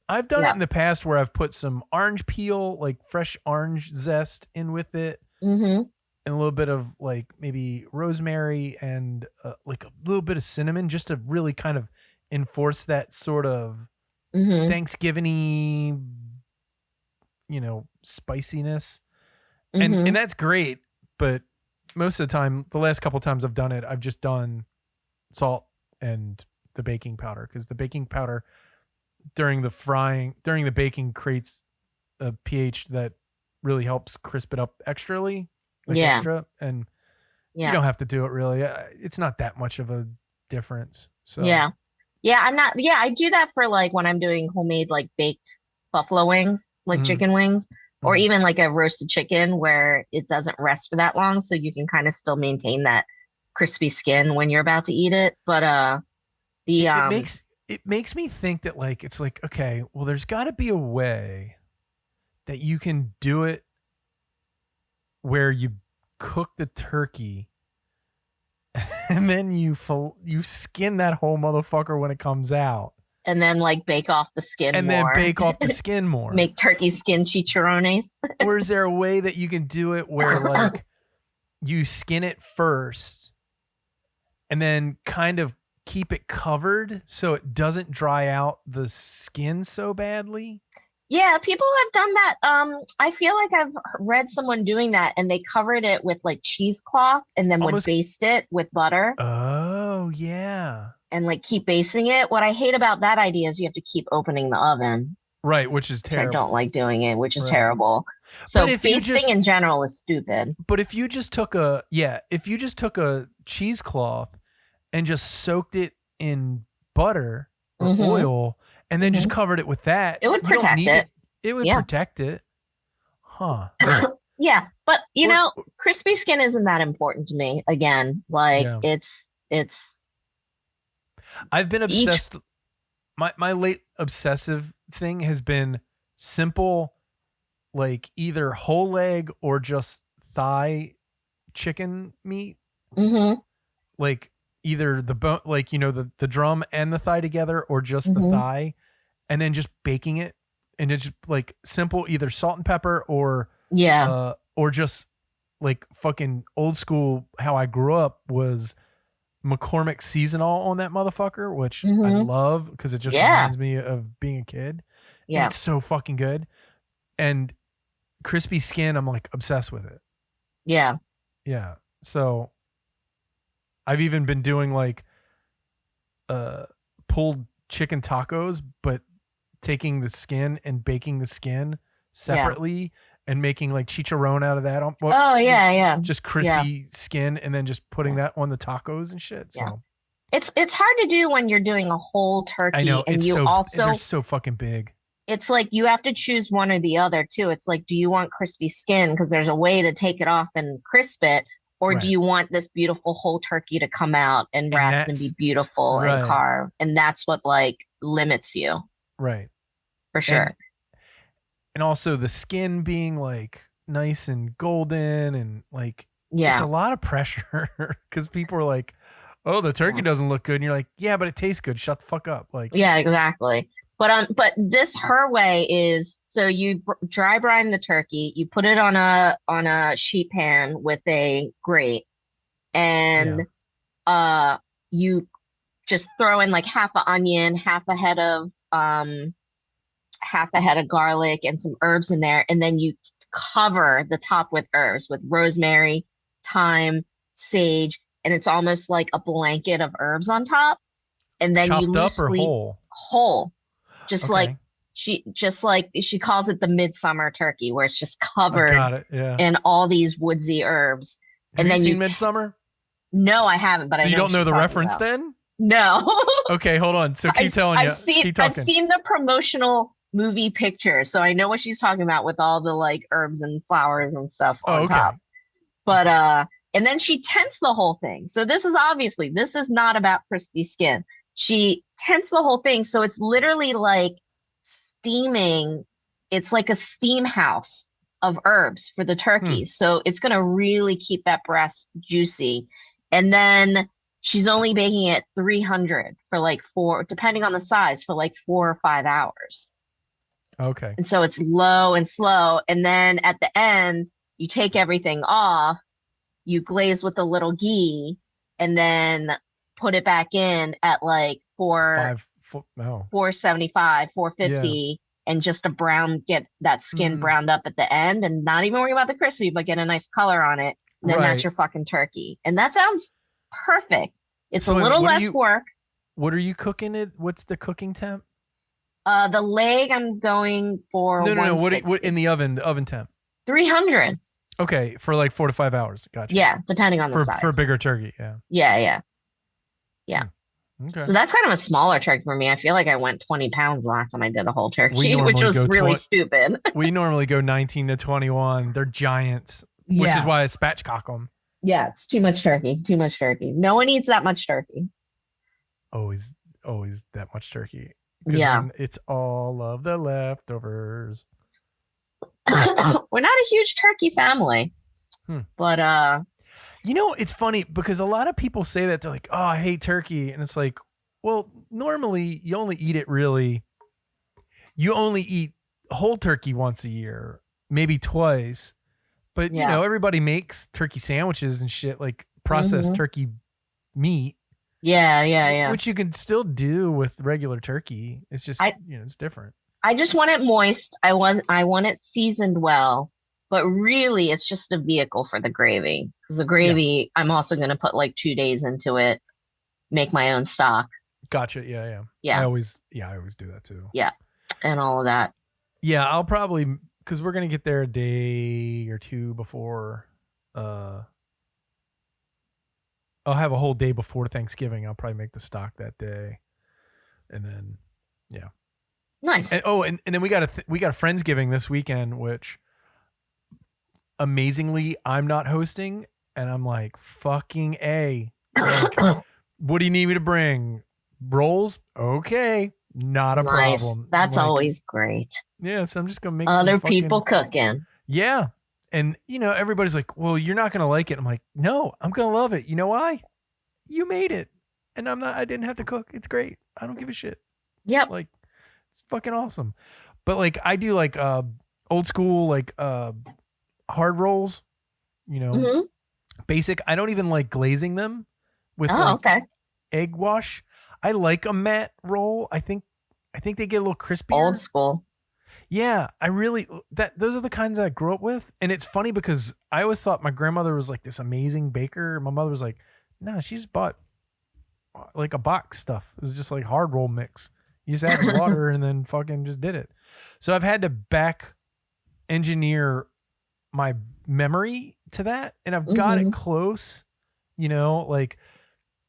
I've done it Yeah. in the past where I've put some orange peel, like fresh orange zest, in with it, Hmm. and a little bit of like maybe rosemary and like a little bit of cinnamon, just to really kind of enforce that sort of Hmm. Thanksgiving-y, spiciness. And Hmm. that's great, but most of the time, the last couple times I've done it, I've just done salt and the baking powder, because the baking powder during the baking creates a pH that really helps crisp it up Yeah. extra, and you Yeah. don't have to do it really. It's not that much of a difference. So, Yeah. Yeah. I'm not, yeah, I do that for like when I'm doing homemade like baked buffalo wings, like mhm, chicken wings, or mhm. even like a roasted chicken where it doesn't rest for that long. So you can kind of still maintain that crispy skin when you're about to eat it. But the It makes me think that, like, it's like, okay, well, there's got to be a way that you can do it where you cook the turkey and then you skin that whole motherfucker when it comes out, and then like bake off the skin and then more, bake off the skin more. make turkey skin chicharrones. Or is there a way that you can do it where, like, you skin it first and then kind of keep it covered so it doesn't dry out the skin so badly? Yeah, people have done that. I feel like I've read someone doing that and they covered it with like cheesecloth and then would Almost. baste it with butter Oh, yeah. and like keep basting it. What I hate about that idea is you have to keep opening the oven, Right, which is which I don't terrible. like doing it, which is Right. terrible. But So if you basting just in general is stupid. if you just took a cheesecloth and just soaked it in butter or Hmm. oil and then just Hmm. covered it with that, It would you don't protect need it. it. It would Yeah. protect it. Huh. Yeah, but you Or know, crispy skin isn't that important to me. Again, like yeah. it's I've been each. obsessed. My late obsessive thing has been simple, like either whole leg or just thigh chicken meat, Hmm. like either the bone, like, the drum and the thigh together, or just the Hmm. thigh, and then just baking it, and it's just like simple, either salt and pepper, Yeah. or just like fucking old school. How I grew up was McCormick seasonal on that motherfucker, which I Hmm. love because it just Yeah. reminds me of being a kid, and Yeah. it's so fucking good. And crispy skin, I'm like obsessed with it. Yeah. Yeah. So I've even been doing like uh pulled chicken tacos, but taking the skin and baking the skin Yeah. separately and making like chicharron out of that. What Oh yeah, yeah. just Yeah. crispy skin, and then just putting Yeah. that on the tacos and shit. Yeah. So It's hard to do when you're doing a whole I turkey know and you they're also so fucking big. it's like you have to choose one or the other too. It's like, do you want crispy skin? Because there's a way to take it off and crisp it, or do Right. you want this beautiful whole turkey to come out and And rest and be that's beautiful and right. carved? And that's what like limits you Right. for And sure. also the skin being like nice and golden, and like it's a Yeah. lot of pressure because people are like, oh, the turkey Yeah. doesn't look good, and you're like, yeah, but it tastes good, shut the fuck up. Like, Yeah, exactly. But this her way is so you dry brine the turkey, you put it on a sheet pan with a grate, yeah, and uh you just throw in like half an onion, half a head of garlic and some herbs in there, and then you cover the top with herbs with rosemary, thyme, sage, and it's almost like a blanket of herbs on top, and then you chopped up or loosely whole? whole, just like Okay, she calls it the midsummer turkey, where it's just I covered got it. Yeah. in all these woodsy herbs, Have and you then seen Midsummer? No, I haven't, but So I you know don't what know she's the talking reference about. then? No. Okay, hold on. So keep telling you. Keep I've talking. seen the promotional movie picture, so I know what she's talking about with all the like herbs and flowers and stuff Oh, on top. okay. But and then she tents the whole thing. So this is not about crispy skin. She tents the whole thing, so it's literally like steaming. It's like a steam house of herbs for the Hmm. turkey. So it's gonna really keep that breast juicy. And then she's only baking it 300 for like four, depending on the size, for like 4 or 5 hours. Okay. And so it's low and slow. And then at the end, you take everything off, you glaze with a little ghee, and then put it back in at like 5 foot. No. 475, Yeah. 450, and just a brown, get that skin Mm, browned up at the end, and not even worry about the crispy, but get a nice color on it. And then that's right. your fucking turkey. And that sounds perfect. It's a So wait a minute, little less work. what are you cooking it? What's the cooking temp? The leg I'm going for No, no, no. What in 160. the oven temp? 300. Okay, for like 4 to 5 hours. Gotcha. Yeah, depending on the For a size. bigger turkey, yeah. Yeah, yeah, yeah. Hmm. Okay. So that's kind of a smaller turkey for me. I feel like I went 20 pounds last time I did a whole We turkey, which normally was go really stupid. we normally go 19 to 21. They're giants, which is Yeah. why I spatchcock them. Yeah, it's too much turkey. Too much turkey. No one eats that much turkey. Always, always that much turkey. Because Yeah. then it's all of the leftovers. We're not a huge turkey family, Hmm. but You know, it's funny because a lot of people say that they're like, "Oh, I hate turkey," and it's like, well, normally you only eat it really. You only eat whole turkey once a year, maybe twice. But you yeah. know, everybody makes turkey sandwiches and shit, like processed Hmm. turkey meat, Yeah, yeah, yeah. which you can still do with regular turkey. It's just, I it's different. I just want it moist. I want it seasoned well, but really it's just a vehicle for the gravy. Because the Yeah, gravy, I'm also going to put like 2 days into it, make my own stock. gotcha. Yeah, yeah. Yeah, I always do that too. yeah, and all of that. Yeah, I'll probably because we're gonna get there a day or two before. Uh, I'll have a whole day before Thanksgiving. I'll probably make the stock that day, and then yeah. And, Nice. oh, and then we got a friendsgiving this weekend, which amazingly I'm not hosting, and I'm like fucking a. Like, what do you need me to bring? Rolls? Okay, not a Nice. problem. That's Like, always great. yeah, so I'm just gonna make some Other people fucking cooking. yeah. And you know, everybody's like, "Well, you're not gonna like it." I'm like, "No, I'm gonna love it." You know why? You made it, and I'm not. I didn't have to cook. It's great. I don't give a shit. Yep. Like, it's fucking awesome. But like, I do like old school like hard rolls. You know, Hmm. basic. I don't even like glazing them with Oh, like okay. egg wash. I like a matte roll. I think they get a little Old crispier. school. Yeah, I really that those are the kinds I grew up with, and it's funny because I always thought my grandmother was like this amazing baker. My mother was like, "No, she just bought like a box stuff. It was just like hard roll mix. You just added water and then fucking just did it." So I've had to back engineer my memory to that, and I've got it Hmm. close. You know, like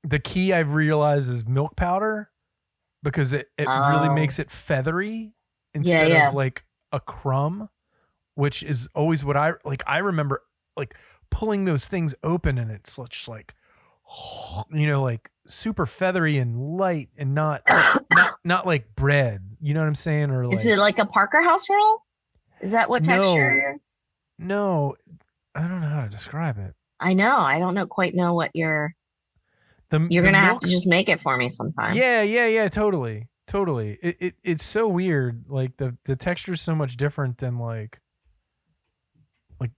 the key I've realized is milk powder because it really Oh, makes it feathery yeah, instead of yeah. like a crumb, which is always what I like. I remember like pulling those things open and it's just like, you know, like super feathery and light and not like bread. You know what I'm saying? Or Is it like, like a Parker House roll? Is that what texture no, you're? no, I don't know how to describe it. I know. I don't know quite know what you're The gonna have to milk, just make it for me sometime. yeah, yeah, yeah, totally, totally. It's so weird. Like the texture is so much different than like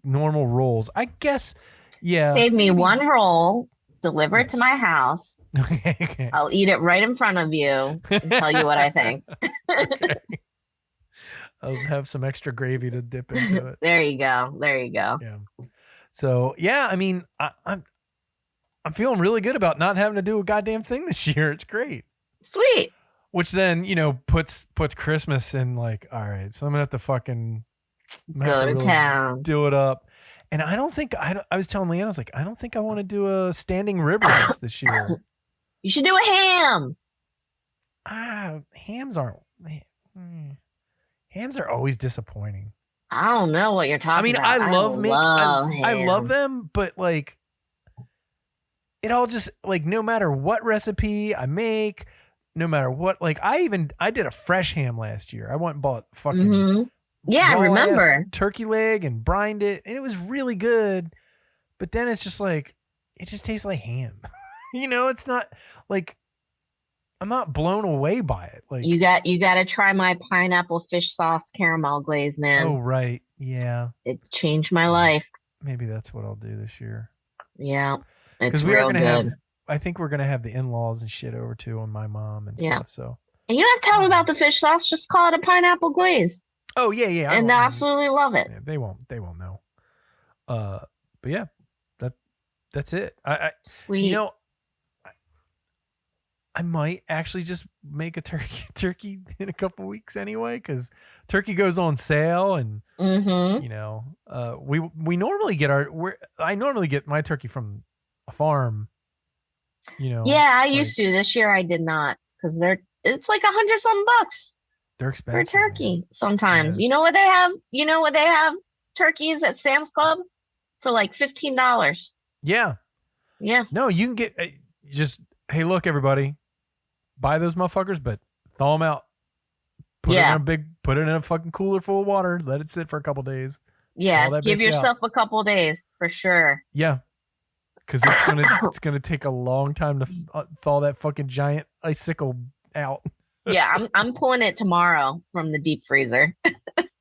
normal rolls. I guess, yeah, Save me maybe. one roll, deliver it to Yes. my house. Okay. I'll eat it right in front of you and tell you what I think. Okay. I'll have some extra gravy to dip into it. There you go. There you go. Yeah. So yeah, I mean, I'm feeling really good about not having to do a goddamn thing this year. It's great. Sweet. Which then, you know, puts Christmas in like, all right, so I'm gonna have to fucking I'm gonna have Go to to really town. do it up. And I don't think I was telling Leanne, I was like, I don't think I want to do a standing rib roast this year. You should do a ham. Hams aren't. mm, Hams are always disappointing. I don't know what you're I talking mean, about. I love I love ham. them, but like, it all just like no matter what recipe I make, no matter what, like I did a fresh ham last year. I went and bought fucking Yeah, I raw ass remember. turkey leg and brined it, and it was really good. But then it's just like it just tastes like ham. It's not like I'm not blown away by it. Like You got to try my pineapple fish sauce caramel glaze, oh man. right, yeah, It changed my life. maybe that's what I'll do this year. Yeah, it's Because we are real gonna have, good. I think we're gonna have the in-laws and shit over too, on my mom and Yeah. stuff. So And you don't have to tell them about the fish sauce. Just call it a pineapple glaze. oh yeah, I And they won't. absolutely love it. Yeah, they won't know. But yeah, that that's it. Sweet. You know, I might actually just make a turkey in a couple weeks anyway, because turkey goes on sale, and we normally get I normally get my turkey from a farm. Yeah, I like, used to. This year I did not because it's like 100 some bucks they're for a expensive. turkey Man. sometimes. Yeah. You know what they have? You know what they have? Turkeys at Sam's Club for like $15. Yeah. Yeah. No, you can get just hey, look, everybody, buy those motherfuckers, but thaw them out. Put it in a fucking cooler full of water. Let it sit for a couple days. Yeah. Give yourself a couple days for sure. Yeah. Because it's gonna take a long time to thaw that fucking giant icicle out. Yeah, I'm pulling it tomorrow from the deep freezer.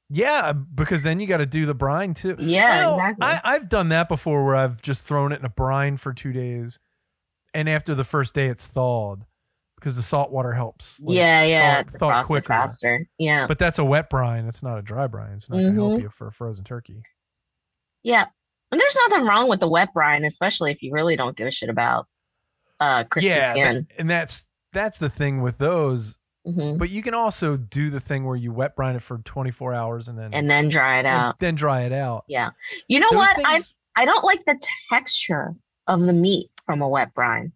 Yeah, because then you got to do the brine too. Yeah, exactly. I've done that before, where I've just thrown it in a brine for 2 days, and after the first day, it's thawed because the salt water helps. Thaw quicker, faster. Yeah, but that's a wet brine. It's not a dry brine. It's not gonna help you for a frozen turkey. Yeah, and there's nothing wrong with the wet brine, especially if you really don't give a shit about crispy skin. And that's the thing with those. But you can also do the thing where you wet brine it for 24 hours and then dry it out. Then dry it out. Yeah. You know what? I don't like the texture of the meat from a wet brine.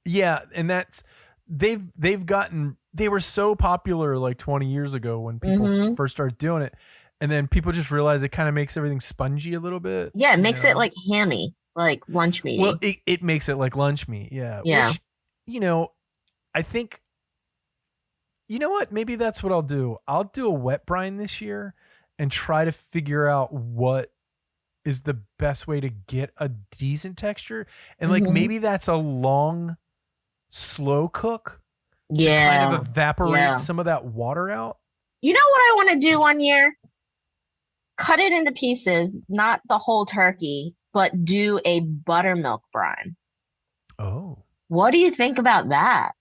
Yeah, and that's they were so popular like 20 years ago when people first started doing it, and then people just realized it kind of makes everything spongy a little bit. Yeah, it makes it like hammy, like lunch meat. Well, it makes it like lunch meat. Yeah. Yeah. Which, I think. You know what? Maybe that's what I'll do. I'll do a wet brine this year and try to figure out what is the best way to get a decent texture. And like maybe that's a long, slow cook. Yeah. To kind of evaporate some of that water out. You know what I want to do one year? Cut it into pieces, not the whole turkey, but do a buttermilk brine. Oh. What do you think about that?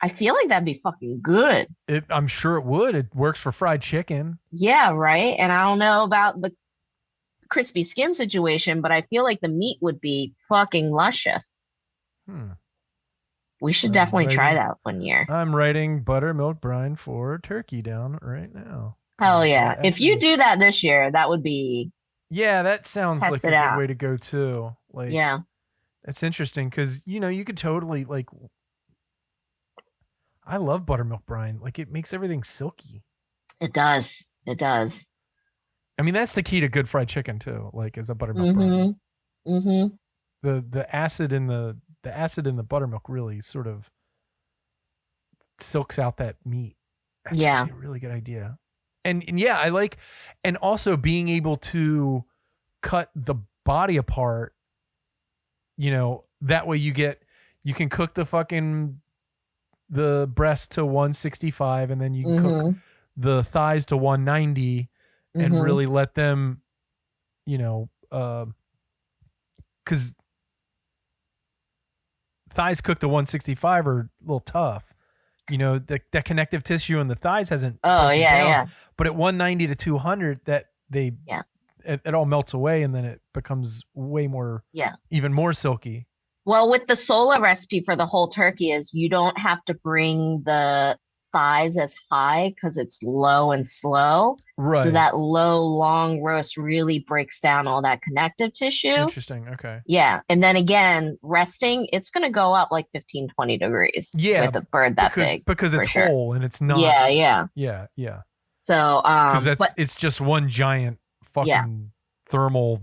I feel like that'd be fucking good. I'm sure it would. It works for fried chicken. Yeah, right. And I don't know about the crispy skin situation, but I feel like the meat would be fucking luscious. We should definitely try that one year. I'm writing buttermilk brine for turkey down right now. Hell yeah. If you do that this year, that would be... Yeah, that sounds like a good way to go too. Like, yeah. That's interesting because, you could totally like... I love buttermilk brine. Like it makes everything silky. It does. It does. I mean, that's the key to good fried chicken too. Like as a buttermilk brine. The acid in the buttermilk really sort of silks out that meat. That's a really good idea. And yeah, I like, and also being able to cut the body apart. That way you can cook the breast to 165 and then you can cook the thighs to 190 and really let them, because thighs cooked to 165 are a little tough. That connective tissue in the thighs hasn't. Oh yeah, down, yeah. But at 190 to 200, it all melts away and then it becomes way more, even more silky. Well, with the Sola recipe for the whole turkey is you don't have to bring the thighs as high because it's low and slow. Right. So that low, long roast really breaks down all that connective tissue. Interesting. Okay. Yeah. And then again, resting, it's going to go up like 15, 20 degrees with a bird that big. Because it's whole and it's not. Yeah, yeah. Yeah, yeah. So, because it's just one giant fucking thermal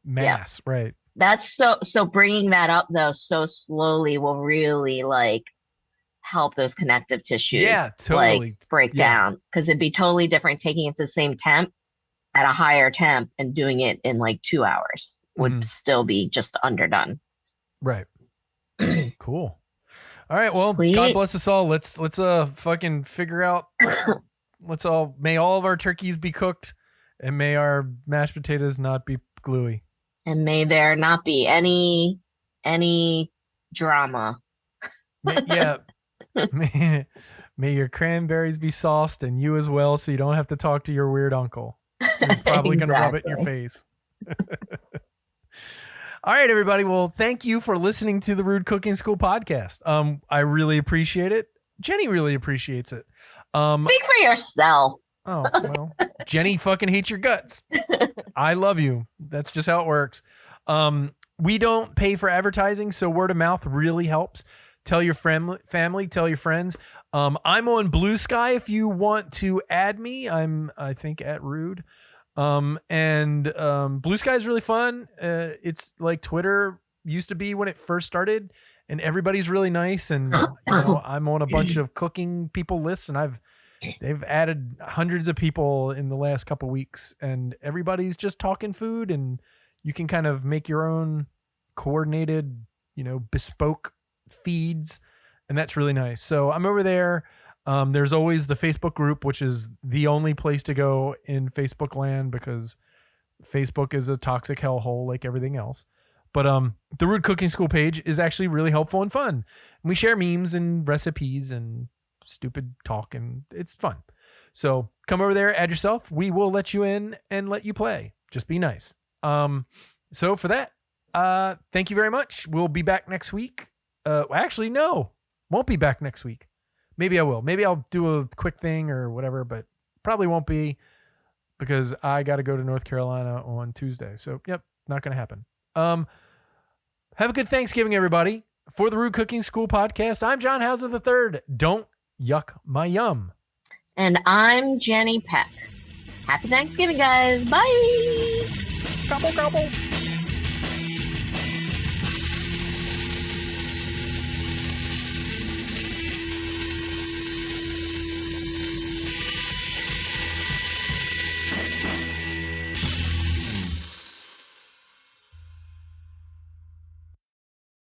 mass, right? That's so bringing that up though so slowly will really like help those connective tissues like break down, because it'd be totally different taking it to the same temp at a higher temp and doing it in like 2 hours would still be just underdone. Right. Cool. All right. Well, Sweet. God bless us all. Let's fucking figure out. May all of our turkeys be cooked, and may our mashed potatoes not be gluey. And may there not be any drama. May your cranberries be sauced and you as well, so you don't have to talk to your weird uncle who's probably going to rub it in your face. All right, everybody. Well, thank you for listening to the Rude Cooking School podcast. I really appreciate it. Jeni really appreciates it. Speak for yourself. Oh, well, Jeni fucking hates your guts. I love you. That's just how it works. We don't pay for advertising, so word of mouth really helps. Tell your family, tell your friends. I'm on Blue Sky if you want to add me. I think at Rude. And Blue Sky is really fun. It's like Twitter used to be when it first started, and everybody's really nice. And I'm on a bunch of cooking people lists, and they've added hundreds of people in the last couple weeks, and everybody's just talking food, and you can kind of make your own coordinated, bespoke feeds, and that's really nice. So I'm over there. There's always the Facebook group, which is the only place to go in Facebook land because Facebook is a toxic hellhole like everything else. But the Rude Cooking School page is actually really helpful and fun. And we share memes and recipes and stupid talk, and it's fun. So come over there, add yourself. We will let you in and let you play. Just be nice. So for that, thank you very much. We'll be back next week. Actually, no, won't be back next week. Maybe I will. Maybe I'll do a quick thing or whatever, but probably won't be because I got to go to North Carolina on Tuesday. So, yep, not going to happen. Have a good Thanksgiving, everybody. For the Rude Cooking School podcast, I'm John Hauser III. Don't yuck my yum. And I'm Jeni Peck. Happy Thanksgiving, guys. Bye. Gobble, gobble.